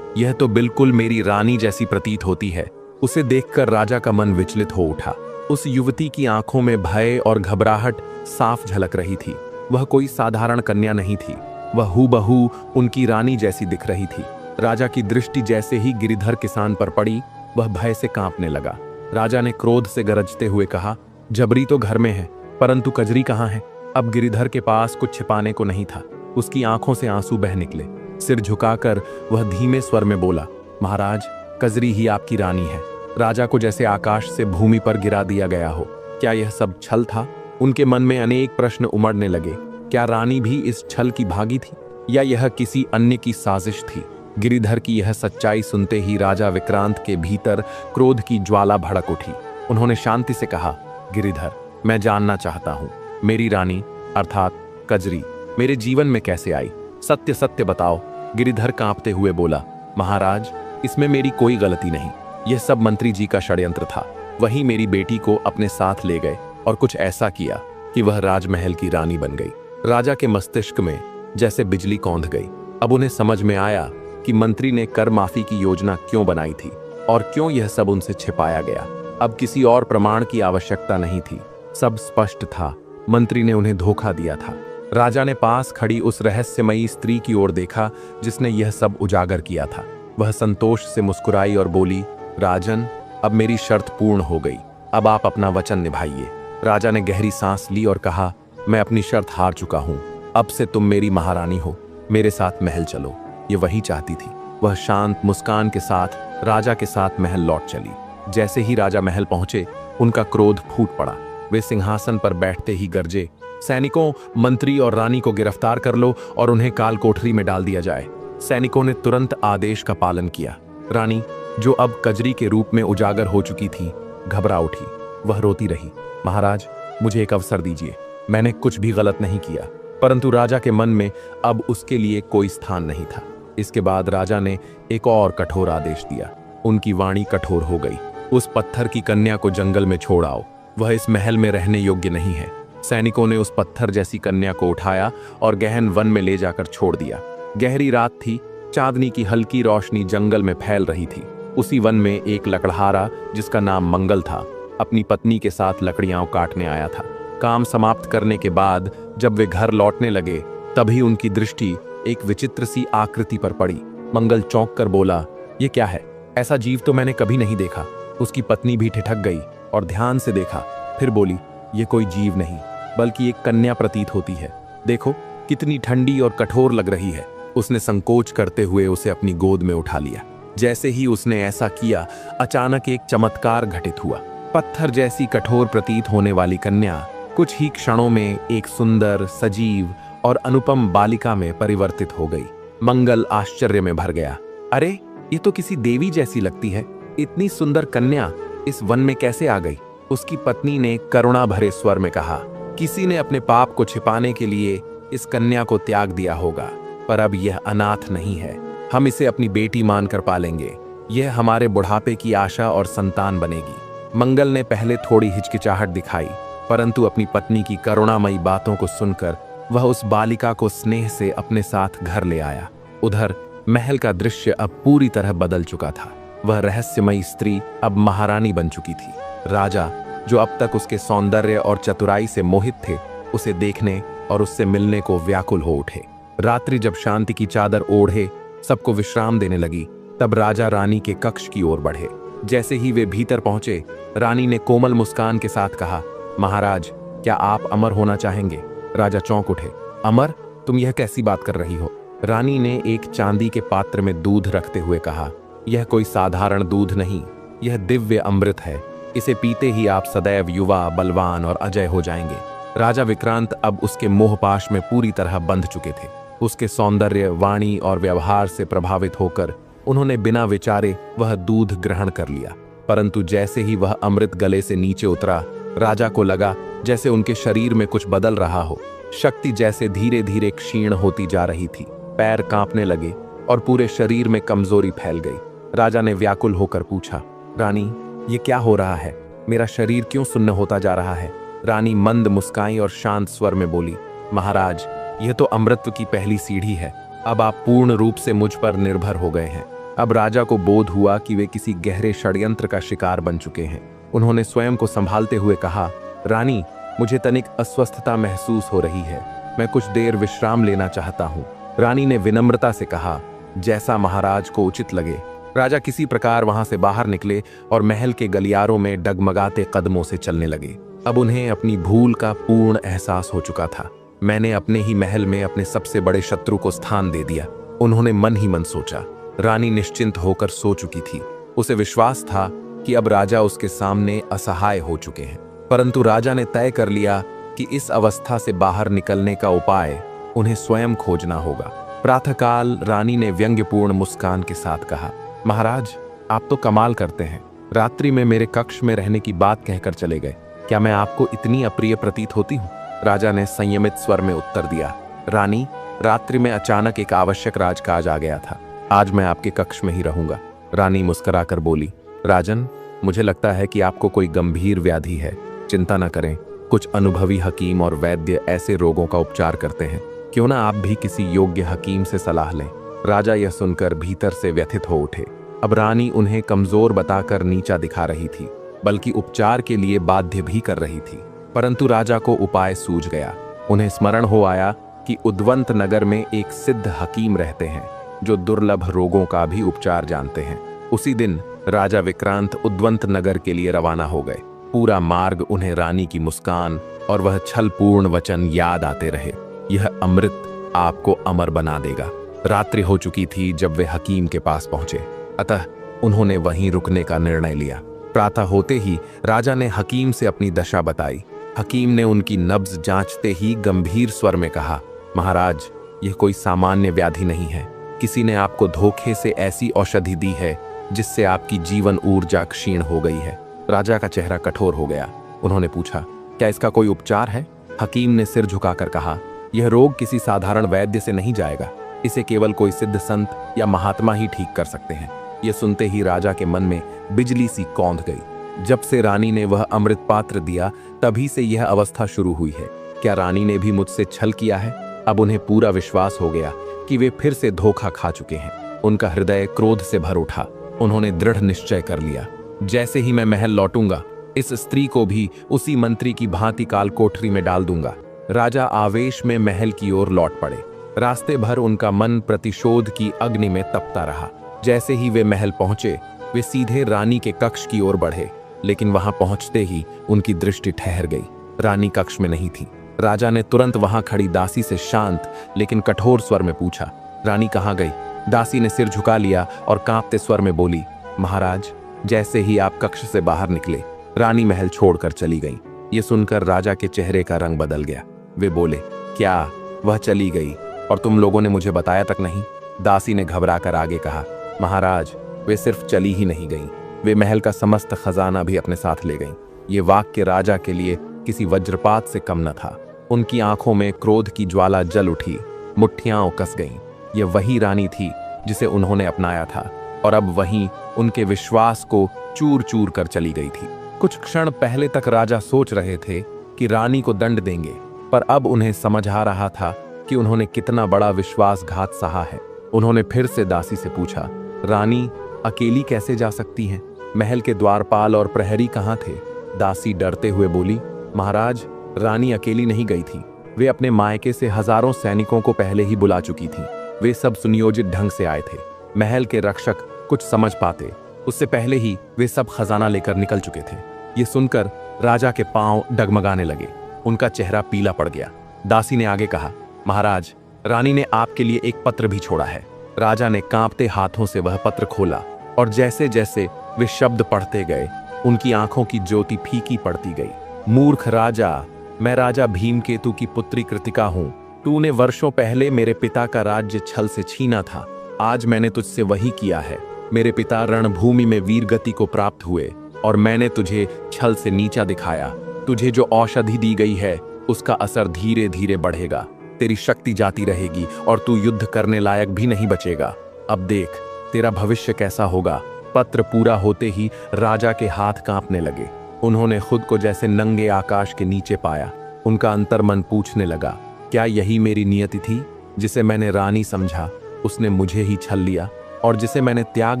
यह तो बिल्कुल मेरी रानी जैसी प्रतीत होती है। उसे देखकर राजा का मन विचलित हो उठा। उस युवती की आंखों में भय और घबराहट साफ झलक रही थी। वह कोई साधारण कन्या नहीं थी, वह हूबहू उनकी रानी जैसी दिख रही थी। राजा की दृष्टि जैसे ही गिरिधर किसान पर पड़ी, वह भय से कांपने लगा। राजा ने क्रोध से गरजते हुए कहा, जबरी तो घर में है, परंतु कजरी कहाँ है? अब गिरिधर के पास कुछ छिपाने को नहीं था। उसकी आंखों से आंसू बह निकले। सिर झुकाकर वह धीमे स्वर में बोला, महाराज, कजरी ही आपकी रानी है। राजा को जैसे आकाश से भूमि पर गिरा दिया गया हो। क्या यह सब छल था? उनके मन में अनेक प्रश्न उमड़ने लगे। क्या रानी भी इस छल की भागी थी या यह किसी अन्य की साजिश थी? गिरिधर की यह सच्चाई सुनते ही राजा विक्रांत के भीतर क्रोध की ज्वाला भड़क उठी। उन्होंने शांति से कहा, गिरिधर, मैं जानना चाहता हूं, मेरी रानी अर्थात कजरी मेरे जीवन में कैसे आई? सत्य सत्य बताओ। गिरिधर कांपते हुए बोला, महाराज, इसमें मेरी कोई गलती नहीं। यह सब मंत्री जी का षड्यंत्र था। वही मेरी बेटी को अपने साथ ले गए और कुछ ऐसा किया कि वह राजमहल की रानी बन गई। राजा के मस्तिष्क में जैसे बिजली कौंध गई। अब उन्हें समझ में आया कि मंत्री ने कर माफी की योजना क्यों बनाई थी और क्यों यह सब उनसे छिपाया गया। अब किसी और प्रमाण की आवश्यकता नहीं थी। सब स्पष्ट था, मंत्री ने उन्हें धोखा दिया था। राजा ने पास खड़ी उस रहस्यमयी स्त्री की ओर देखा जिसने यह सब उजागर किया था। वह संतोष से मुस्कुराई और बोली, राजन, अब मेरी शर्त पूर्ण हो गई। अब आप अपना वचन निभाइए। राजा ने गहरी सांस ली और कहा, मैं अपनी शर्त हार चुका हूं। अब से तुम मेरी महारानी हो। मेरे साथ महल चलो। ये वही चाहती थी। वह शांत मुस्कान के साथ राजा के साथ महल लौट चली। जैसे ही राजा महल पहुंचे, उनका क्रोध फूट पड़ा। वे सिंहासन पर बैठते ही गरजे, सैनिकों, मंत्री और रानी को गिरफ्तार कर लो और उन्हें काल कोठरी में डाल दिया जाए। सैनिकों ने तुरंत आदेश का पालन किया। रानी, जो अब कजरी के रूप में उजागर हो चुकी थी, घबरा उठी। वह रोती रही, महाराज, मुझे एक अवसर दीजिए। मैंने कुछ भी गलत नहीं किया। परंतु राजा के मन में अब उसके लिए कोई स्थान नहीं था। इसके बाद राजा ने एक और कठोर आदेश दिया। उनकी वाणी कठोर हो गई। उस पत्थर की कन्या को जंगल में छोड़ आओ। वह इस महल में रहने योग्य नहीं है। सैनिकों ने उस पत्थर जैसी कन्या को उठाया और गहन वन में ले जाकर छोड़ दिया। गहरी रात थी। चांदनी की हल्की रोशनी जंगल में फैल रही थी। उसी वन में एक लकड़हारा, जिसका नाम मंगल था, अपनी पत्नी के साथ लकड़ियां काटने आया था। काम समाप्त करने के बाद जब वे घर लौटने लगे, तभी उनकी दृष्टि एक विचित्र सी आकृति पर पड़ी। मंगल चौंक कर बोला, ये क्या है? ऐसा जीव तो मैंने कभी नहीं देखा। उसकी पत्नी भी ठिठक गई और ध्यान से देखा। फिर बोली, ये कोई जीव नहीं, बल्कि एक कन्या प्रतीत होती है। देखो, कितनी ठंडी और कठोर लग रही है। उसने संकोच करते हुए उसे अपनी गोद में उठा लिया। जैसे ही उसने ऐसा किया, अचानक एक चमत्कार घटित हुआ। पत्थर जैसी कठोर प्रतीत होने वाली कन्या कुछ ही क्षणों में एक सुंदर, सजीव और अनुपम बालिका में परिवर्तित हो गई। मंगल आश्चर्य में भर गया। अरे, ये तो किसी देवी जैसी लगती है। इतनी सुंदर कन्या इस वन में कैसे आ गई? उसकी पत्नी ने करुणा भरे स्वर में कहा, किसी ने अपने पाप को छिपाने के लिए इस कन्या को त्याग दिया होगा, पर अब यह अनाथ नहीं है। हम इसे अपनी बेटी मानकर पालेंगे। यह हमारे बुढ़ापे की आशा और संतान बनेगी। मंगल ने पहले थोड़ी हिचकिचाहट दिखाई, परंतु अपनी पत्नी की करुणामयी बातों को सुनकर वह उस बालिका को स्नेह से अपने साथ घर ले आया। उधर महल का दृश्य अब पूरी तरह बदल चुका था। वह रहस्यमयी स्त्री अब महारानी बन चुकी थी। राजा, जो अब तक उसके सौंदर्य और चतुराई से मोहित थे, उसे देखने और उससे मिलने को व्याकुल हो उठे। रात्रि जब शांति की चादर ओढ़े सबको विश्राम देने लगी, तब राजा रानी के कक्ष की ओर बढ़े। जैसे ही वे भीतर पहुंचे, रानी ने कोमल मुस्कान के साथ कहा, महाराज, क्या आप अमर होना चाहेंगे? राजा चौंक उठे। अमर? तुम यह कैसी बात कर रही हो? रानी ने एक चांदी के पात्र में दूध रखते हुए कहा, यह कोई साधारण दूध नहीं, यह दिव्य अमृत है। इसे पीते ही आप सदैव युवा, बलवान और अजय हो जाएंगे। राजा विक्रांत अब उसके मोहपाश में पूरी तरह बंध चुके थे। उसके सौंदर्य, वाणी और व्यवहार से प्रभावित होकर उन्होंने बिना विचारे वह दूध ग्रहण कर लिया। परंतु जैसे ही वह अमृत गले से नीचे उतरा, राजा को लगा जैसे उनके शरीर में कुछ बदल रहा हो। शक्ति जैसे धीरे धीरे क्षीण होती जा रही थी। पैर कांपने लगे और पूरे शरीर में कमजोरी फैल गई। राजा ने व्याकुल होकर पूछा, रानी, ये क्या हो रहा है? मेरा शरीर क्यों सुन्न होता जा रहा है? रानी मंद मुस्काई और शांत स्वर में बोली, महाराज, यह तो अमृत की पहली सीढ़ी है। अब आप पूर्ण रूप से मुझ पर निर्भर हो गए हैं। अब राजा को बोध हुआ कि वे किसी गहरे षड्यंत्र का शिकार बन चुके हैं। उन्होंने स्वयं को संभालते हुए कहा, रानी, मुझे तनिक अस्वस्थता महसूस हो रही है। मैं कुछ देर विश्राम लेना चाहता हूँ। रानी ने विनम्रता से कहा, जैसा महाराज को उचित लगे। राजा किसी प्रकार वहां से बाहर निकले और महल के गलियारों में डगमगाते कदमों से चलने लगे। अब उन्हें अपनी भूल का पूर्ण एहसास हो चुका था। मैंने अपने ही महल में अपने सबसे बड़े शत्रु को स्थान दे दिया, उन्होंने मन ही मन सोचा। रानी निश्चिंत होकर सो चुकी थी। उसे विश्वास था कि अब राजा उसके सामने असहाय हो चुके हैं। परंतु राजा ने तय कर लिया कि इस अवस्था से बाहर निकलने का उपाय उन्हें स्वयं खोजना होगा। प्रातःकाल रानी ने व्यंग्यपूर्ण मुस्कान के साथ कहा, महाराज, आप तो कमाल करते हैं। रात्रि में मेरे कक्ष में रहने की बात कहकर चले गए। क्या मैं आपको इतनी अप्रिय प्रतीत होती हूँ? राजा ने संयमित स्वर में उत्तर दिया, रानी, रात्रि में अचानक एक आवश्यक राजकाज आ गया था। आज मैं आपके कक्ष में ही रहूंगा। रानी मुस्कुराकर बोली, राजन, मुझे लगता है कि आपको कोई गंभीर व्याधि है। चिंता न करें, कुछ अनुभवी हकीम और वैद्य ऐसे रोगों का उपचार करते हैं। क्यों ना आप भी किसी योग्य हकीम से सलाह लें। राजा यह सुनकर भीतर से व्यथित हो उठे। अब रानी उन्हें कमजोर बताकर नीचा दिखा रही थी, बल्कि उपचार के लिए बाध्य भी कर रही थी। परंतु राजा को उपाय सूझ गया। उन्हें स्मरण हो आया कि उद्वंत नगर में एक सिद्ध हकीम रहते हैं जो दुर्लभ रोगों का भी उपचार जानते हैं। उसी दिन राजा विक्रांत उद्वंत नगर के लिए रवाना हो गए। पूरा मार्ग उन्हें रानी की मुस्कान और वह छलपूर्ण वचन याद आते रहे, यह अमृत आपको अमर बना देगा। रात्रि हो चुकी थी जब वे हकीम के पास पहुंचे, अतः उन्होंने वहीं रुकने का निर्णय लिया। प्रातः होते ही राजा ने हकीम से अपनी दशा बताई। हकीम ने उनकी नब्ज जांचते ही गंभीर स्वर में कहा, महाराज, यह कोई सामान्य व्याधि नहीं है। किसी ने आपको धोखे से ऐसी औषधि दी है जिससे आपकी जीवन ऊर्जा क्षीण हो गई है। राजा का चेहरा कठोर हो गया। उन्होंने पूछा, क्या इसका कोई उपचार है? हकीम ने सिर झुकाकर कहा, यह रोग किसी साधारण वैद्य से नहीं जाएगा। इसे केवल कोई सिद्ध संत या महात्मा ही ठीक कर सकते हैं। यह सुनते ही राजा के मन में बिजली सी कौंध गई। जब से रानी ने वह अमृत पात्र दिया, तभी से यह अवस्था शुरू हुई है। क्या रानी ने भी मुझसे छल किया है? अब उन्हें पूरा विश्वास हो गया कि वे फिर से धोखा खा चुके हैं। उनका हृदय क्रोध से भर उठा। उन्होंने दृढ़ निश्चय कर लिया, जैसे ही मैं महल लौटूंगा, इस स्त्री को भी उसी मंत्री की भांति काल कोठरी में डाल दूंगा। राजा आवेश में महल की ओर लौट पड़े। रास्ते भर उनका मन प्रतिशोध की अग्नि में तपता रहा। जैसे ही वे महल पहुंचे, वे सीधे रानी के कक्ष की ओर बढ़े, लेकिन वहां पहुंचते ही उनकी दृष्टि ठहर गई। रानी कक्ष में नहीं थी। राजा ने तुरंत वहां खड़ी दासी से शांत लेकिन कठोर स्वर में पूछा, रानी कहाँ गई? दासी ने सिर झुका लिया और कांपते स्वर में बोली, महाराज, जैसे ही आप कक्ष से बाहर निकले, रानी महल छोड़कर चली गई। ये सुनकर राजा के चेहरे का रंग बदल गया। वे बोले, क्या वह चली गई और तुम लोगों ने मुझे बताया तक नहीं? दासी ने घबराकर आगे कहा, महाराज, वे सिर्फ चली ही नहीं गईं, वे महल का समस्त खजाना भी अपने साथ ले गईं। ये वाक्य राजा के लिए किसी वज्रपात से कम न था। उनकी आंखों में क्रोध की ज्वाला जल उठी, मुट्ठियां उकस गईं। यह वही रानी थी जिसे उन्होंने अपनाया था और अब वहीं उनके विश्वास को चूर चूर कर चली गई थी। कुछ क्षण पहले तक राजा सोच रहे थे कि रानी को दंड देंगे, पर अब उन्हें समझ आ रहा था कि उन्होंने कितना बड़ा विश्वासघात सहा है। उन्होंने फिर से दासी से पूछा, रानी अकेली कैसे जा सकती हैं? महल के द्वारपाल और प्रहरी कहाँ थे? दासी डरते हुए बोली, महाराज, रानी अकेली नहीं गई थी। वे अपने मायके से हजारों सैनिकों को पहले ही बुला चुकी थीं। वे सब सुनियोजित ढंग से आए थे। महल के रक्षक कुछ समझ पाते उससे पहले ही वे सब खजाना लेकर निकल चुके थे। ये सुनकर राजा के पांव डगमगाने लगे। उनका चेहरा पीला पड़ गया। दासी ने आगे कहा, महाराज, रानी ने आपके लिए एक पत्र भी छोड़ा है। राजा ने कांपते हाथों से वह पत्र खोला और जैसे जैसे वे शब्द पढ़ते गए, उनकी आंखों की ज्योति फीकी पड़ती गई। मूर्ख राजा, मैं राजा भीमकेतु की पुत्री कृतिका हूं। तूने वर्षों पहले मेरे पिता का राज्य छल से छीना था। आज मैंने तुझसे वही किया है। मेरे पिता रणभूमि में वीर गति को प्राप्त हुए और मैंने तुझे छल से नीचा दिखाया। तुझे जो औषधि दी गई है उसका असर धीरे धीरे बढ़ेगा। तेरी शक्ति जाती रहेगी और तू युद्ध करने लायक भी नहीं बचेगा। अब देख तेरा भविष्य कैसा होगा। पत्र पूरा होते ही राजा के हाथ कांपने लगे। उन्होंने खुद को जैसे नंगे आकाश के नीचे पाया। उनका अंतर्मन पूछने लगा, क्या यही मेरी नियति थी? जिसे मैंने रानी समझा उसने मुझे ही छल लिया, और जिसे मैंने त्याग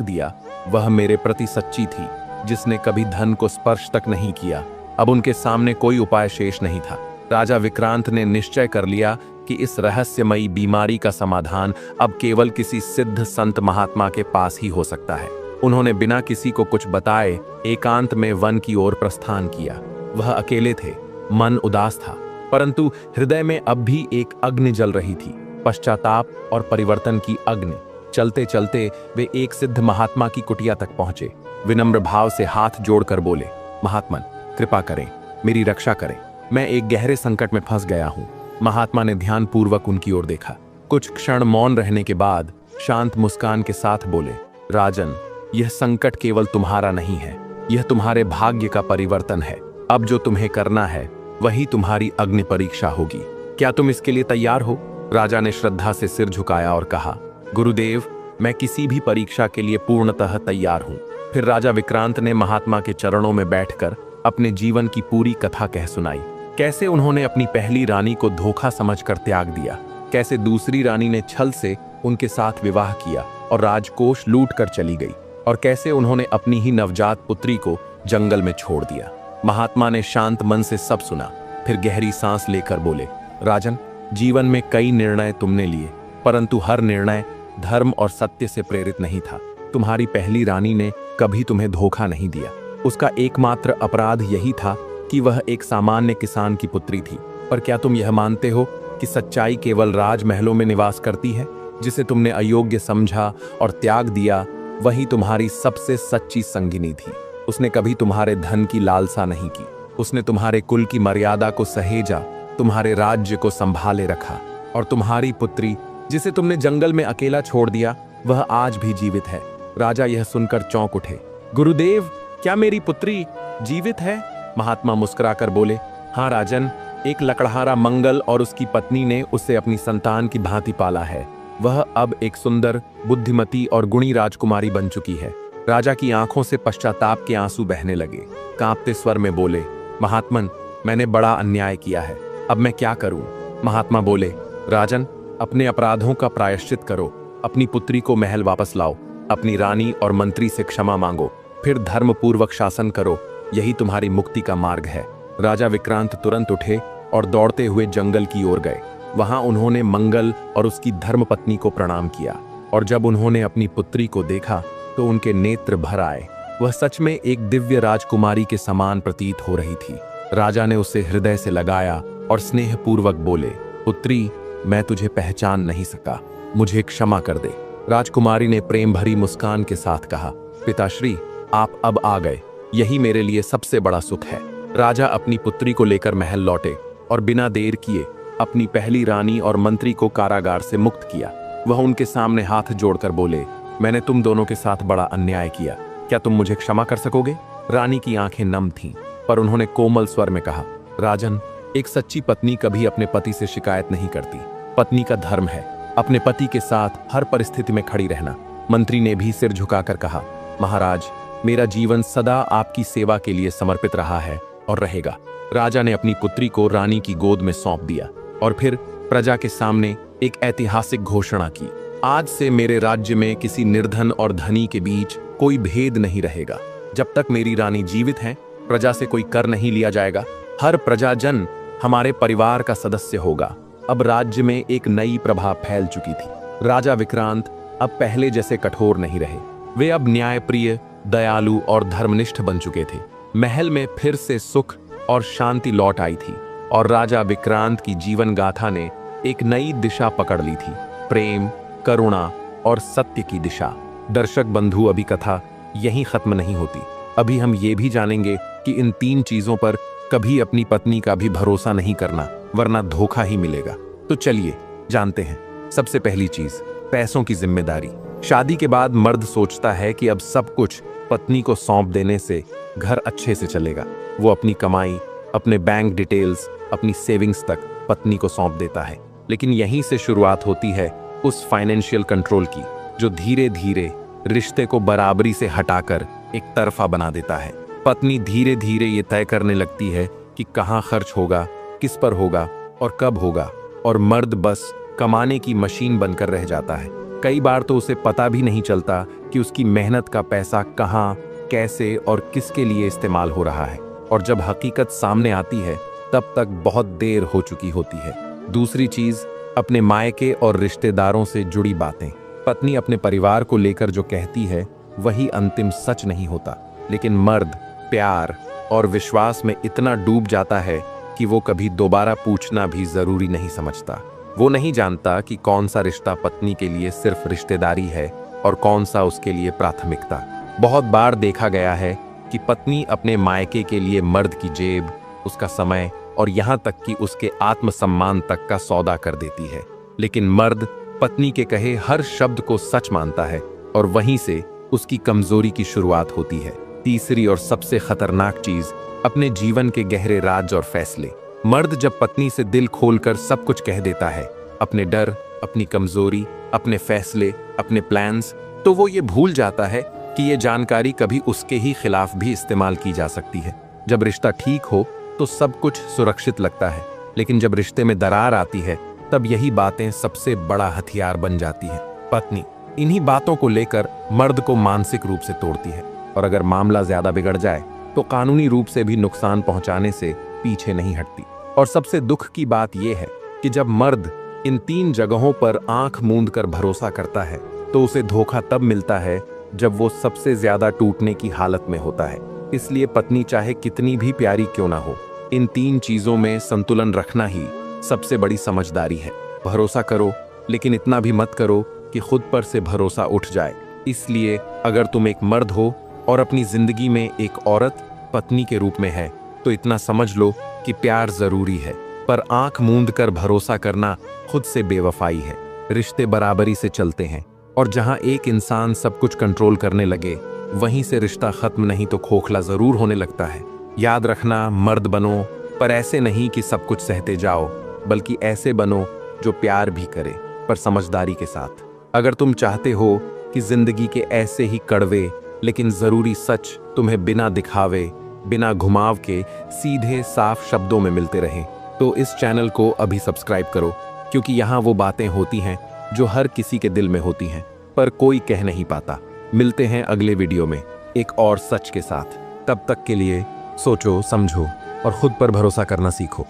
दिया वह मेरे प्रति सच्ची थी, जिसने कभी धन को स्पर्श तक नहीं किया। अब उनके सामने कोई उपाय शेष नहीं था। राजा विक्रांत ने निश्चय कर लिया कि इस रहस्यमयी बीमारी का समाधान अब केवल किसी सिद्ध संत महात्मा के पास ही हो सकता है। उन्होंने बिना किसी को कुछ बताए एकांत में वन की ओर प्रस्थान किया। वह अकेले थे, मन उदास था, परंतु हृदय में अब भी एक अग्नि जल रही थी, पश्चाताप और परिवर्तन की अग्नि। चलते चलते वे एक सिद्ध महात्मा की कुटिया तक पहुंचे। विनम्र भाव से हाथ जोड़कर बोले, महात्मन, कृपा करें, मेरी रक्षा करें। मैं एक गहरे संकट में फंस गया हूं। महात्मा ने ध्यानपूर्वक उनकी ओर देखा। कुछ क्षण मौन रहने के बाद शांत मुस्कान के साथ बोले, राजन, यह संकट केवल तुम्हारा नहीं है, यह तुम्हारे भाग्य का परिवर्तन है। अब जो तुम्हें करना है वही तुम्हारी अग्नि परीक्षा होगी। क्या तुम इसके लिए तैयार हो? राजा ने श्रद्धा से सिर झुकाया और कहा, गुरुदेव, मैं किसी भी परीक्षा के लिए पूर्णतः तैयार हूं। फिर राजा विक्रांत ने महात्मा के चरणों में बैठकर अपने जीवन की पूरी कथा कह सुनाई। कैसे उन्होंने अपनी पहली रानी को धोखा समझकर त्याग दिया, कैसे दूसरी रानी ने छल से उनके साथ विवाह किया और राजकोष लूट कर चली गई, और कैसे उन्होंने अपनी ही नवजात पुत्री को जंगल में छोड़ दिया। महात्मा ने शांत मन से सब सुना, फिर गहरी सांस लेकर बोले, राजन, जीवन में कई निर्णय तुमने लिए, परंतु हर निर्णय धर्म और सत्य से प्रेरित नहीं था। तुम्हारी पहली रानी ने कभी तुम्हें धोखा नहीं दिया। उसका एकमात्र अपराध यही था कि वह एक सामान्य किसान की पुत्री थी। पर क्या तुम यह मानते हो कि सच्चाई केवल राजमहलों में निवास करती है? जिसे तुमने अयोग्य समझा और त्याग दिया, वही तुम्हारी सबसे सच्ची संगिनी थी। उसने कभी तुम्हारे धन की लालसा नहीं की। उसने तुम्हारे कुल की मर्यादा को सहेजा, तुम्हारे राज्य को संभाले रखा। और तुम्हारी पुत्री, जिसे तुमने जंगल में अकेला छोड़ दिया, वह आज भी जीवित है। राजा यह सुनकर चौंक उठे। गुरुदेव, क्या मेरी पुत्री जीवित है? महात्मा मुस्कुराकर बोले, हाँ राजन, एक लकड़हारा मंगल और उसकी पत्नी ने उसे अपनी संतान की भांति पाला है। वह अब एक सुंदर, बुद्धिमती और गुणी राजकुमारी बन चुकी है। राजा की आंखों से पश्चाताप के आंसू बहने लगे। कांपते स्वर में बोले, महात्मन, मैंने बड़ा अन्याय किया है, अब मैं क्या करूं? महात्मा बोले, राजन, अपने अपराधों का प्रायश्चित करो, अपनी पुत्री को महल वापस लाओ, अपनी रानी और मंत्री से क्षमा मांगो, फिर धर्मपूर्वक शासन करो, यही तुम्हारी मुक्ति का मार्ग है। राजा विक्रांत तुरंत उठे और दौड़ते हुए जंगल की ओर गए। वहां उन्होंने मंगल और उसकी धर्मपत्नी को प्रणाम किया, और जब उन्होंने अपनी पुत्री को देखा तो उनके नेत्र भर आए। वह सच में एक दिव्य राजकुमारी के समान प्रतीत हो रही थी। राजा ने उसे हृदय से लगाया और स्नेहपूर्वक बोले, पुत्री, मैं तुझे पहचान नहीं सका, मुझे क्षमा कर दे। राजकुमारी ने प्रेम भरी मुस्कान के साथ कहा, पिताश्री, आप अब आ गए, यही मेरे लिए सबसे बड़ा सुख है। राजा अपनी पुत्री को लेकर महल लौटे और बिना देर किए अपनी पहली रानी और मंत्री को कारागार से मुक्त किया। वह उनके सामने हाथ जोड़कर बोले, मैंने तुम दोनों के साथ बड़ा अन्याय किया, क्या तुम मुझे क्षमा कर सकोगे? रानी की आंखें नम थीं, पर उन्होंने कोमल स्वर में कहा, राजन, एक सच्ची पत्नी कभी अपने पति से शिकायत नहीं करती। पत्नी का धर्म है अपने पति के साथ हर परिस्थिति में खड़ी रहना। मंत्री ने भी सिर झुकाकर कहा, महाराज, मेरा जीवन सदा आपकी सेवा के लिए समर्पित रहा है और रहेगा। राजा ने अपनी पुत्री को रानी की गोद में सौंप दिया और फिर प्रजा के सामने एक ऐतिहासिक घोषणा की, आज से मेरे राज्य में किसी निर्धन और धनी के बीच कोई भेद नहीं रहेगा। जब तक मेरी रानी जीवित है, प्रजा से कोई कर नहीं लिया जाएगा। हर प्रजाजन हमारे परिवार का सदस्य होगा। अब राज्य में एक नई प्रभा फैल चुकी थी। राजा विक्रांत अब पहले जैसे कठोर नहीं रहे। वे अब न्यायप्रिय, दयालु और धर्मनिष्ठ बन चुके थे। महल में फिर से सुख और शांति लौट आई थी और राजा विक्रांत की जीवन गाथा ने एक नई दिशा पकड़ ली थी, प्रेम, करुणा और सत्य की दिशा। दर्शक बंधु, अभी कथा यहीं खत्म नहीं होती। अभी हम ये भी जानेंगे कि इन 3 चीजों पर कभी अपनी पत्नी का भी भरोसा नहीं करना, वरना धोखा ही मिलेगा। तो चलिए जानते हैं। सबसे पहली चीज, पैसों की जिम्मेदारी। शादी के बाद मर्द सोचता है कि अब सब कुछ पत्नी को सौंप देने से घर अच्छे से चलेगा। वो अपनी कमाई, अपने बैंक डिटेल्स, अपनी सेविंग्स तक पत्नी को सौंप देता है। लेकिन यहीं से शुरुआत होती है उस फाइनेंशियल कंट्रोल की, जो धीरे धीरे रिश्ते को बराबरी से हटाकर एक तरफा बना देता है। पत्नी धीरे धीरे ये तय करने लगती है कि कहाँ खर्च होगा, किस पर होगा और कब होगा, और मर्द बस कमाने की मशीन बनकर रह जाता है। कई बार तो उसे पता भी नहीं चलता कि उसकी मेहनत का पैसा कहाँ, कैसे और किसके लिए इस्तेमाल हो रहा है, और जब हकीकत सामने आती है तब तक बहुत देर हो चुकी होती है। दूसरी चीज, अपने मायके और रिश्तेदारों से जुड़ी बातें। पत्नी अपने परिवार को लेकर जो कहती है वही अंतिम सच नहीं होता, लेकिन मर्द प्यार और विश्वास में इतना डूब जाता है कि वो कभी दोबारा पूछना भी जरूरी नहीं समझता। वो नहीं जानता कि कौन सा रिश्ता पत्नी के लिए सिर्फ रिश्तेदारी है और कौन सा उसके लिए प्राथमिकता। बहुत बार देखा गया है कि पत्नी अपने मायके के लिए मर्द की जेब, उसका समय और यहाँ तक कि उसके आत्मसम्मान तक का सौदा कर देती है। लेकिन मर्द पत्नी के कहे हर शब्द को सच मानता है और वहीं से उसकी कमजोरी की शुरुआत होती है। तीसरी और सबसे खतरनाक चीज, अपने जीवन के गहरे राज और फैसले। मर्द जब पत्नी से दिल खोलकर सब कुछ कह देता है अपने डर, अपनी कमजोरी, अपने फैसले, अपने प्लान्स, तो वो ये भूल जाता है कि ये जानकारी कभी उसके ही खिलाफ भी इस्तेमाल की जा सकती है। जब रिश्ता ठीक हो तो सब कुछ सुरक्षित लगता है, लेकिन जब रिश्ते में दरार आती है तब यही बातें सबसे बड़ा हथियार बन जाती है। पत्नी इन्हीं बातों को लेकर मर्द को मानसिक रूप से तोड़ती है, और अगर मामला ज्यादा बिगड़ जाए तो कानूनी रूप से भी नुकसान पहुंचाने से पीछे नहीं हटती। और सबसे दुख की बात यह है कि जब मर्द इन 3 जगहों पर आंख मूंद कर भरोसा करता है तो उसे धोखा तब मिलता है जब वो सबसे ज्यादा टूटने की हालत में होता है। इसलिए पत्नी चाहे कितनी भी प्यारी क्यों ना हो, इन 3 चीजों में संतुलन रखना ही सबसे बड़ी समझदारी है। भरोसा करो, लेकिन इतना भी मत करो कि खुद पर से भरोसा उठ जाए। इसलिए अगर तुम एक मर्द हो और अपनी जिंदगी में एक औरत पत्नी के रूप में है तो इतना समझ लो कि प्यार जरूरी है, पर आंख मूंद कर भरोसा करना खुद से बेवफाई है। रिश्ते बराबरी से चलते हैं, और जहां एक इंसान सब कुछ कंट्रोल करने लगे वहीं से रिश्ता खत्म नहीं तो खोखला जरूर होने लगता है। याद रखना, मर्द बनो, पर ऐसे नहीं कि सब कुछ सहते जाओ, बल्कि ऐसे बनो जो प्यार भी करे पर समझदारी के साथ। अगर तुम चाहते हो कि जिंदगी के ऐसे ही कड़वे लेकिन जरूरी सच तुम्हें बिना दिखावे, बिना घुमाव के सीधे साफ शब्दों में मिलते रहें, तो इस चैनल को अभी सब्सक्राइब करो, क्योंकि यहाँ वो बातें होती हैं जो हर किसी के दिल में होती हैं पर कोई कह नहीं पाता। मिलते हैं अगले वीडियो में एक और सच के साथ। तब तक के लिए सोचो, समझो और खुद पर भरोसा करना सीखो।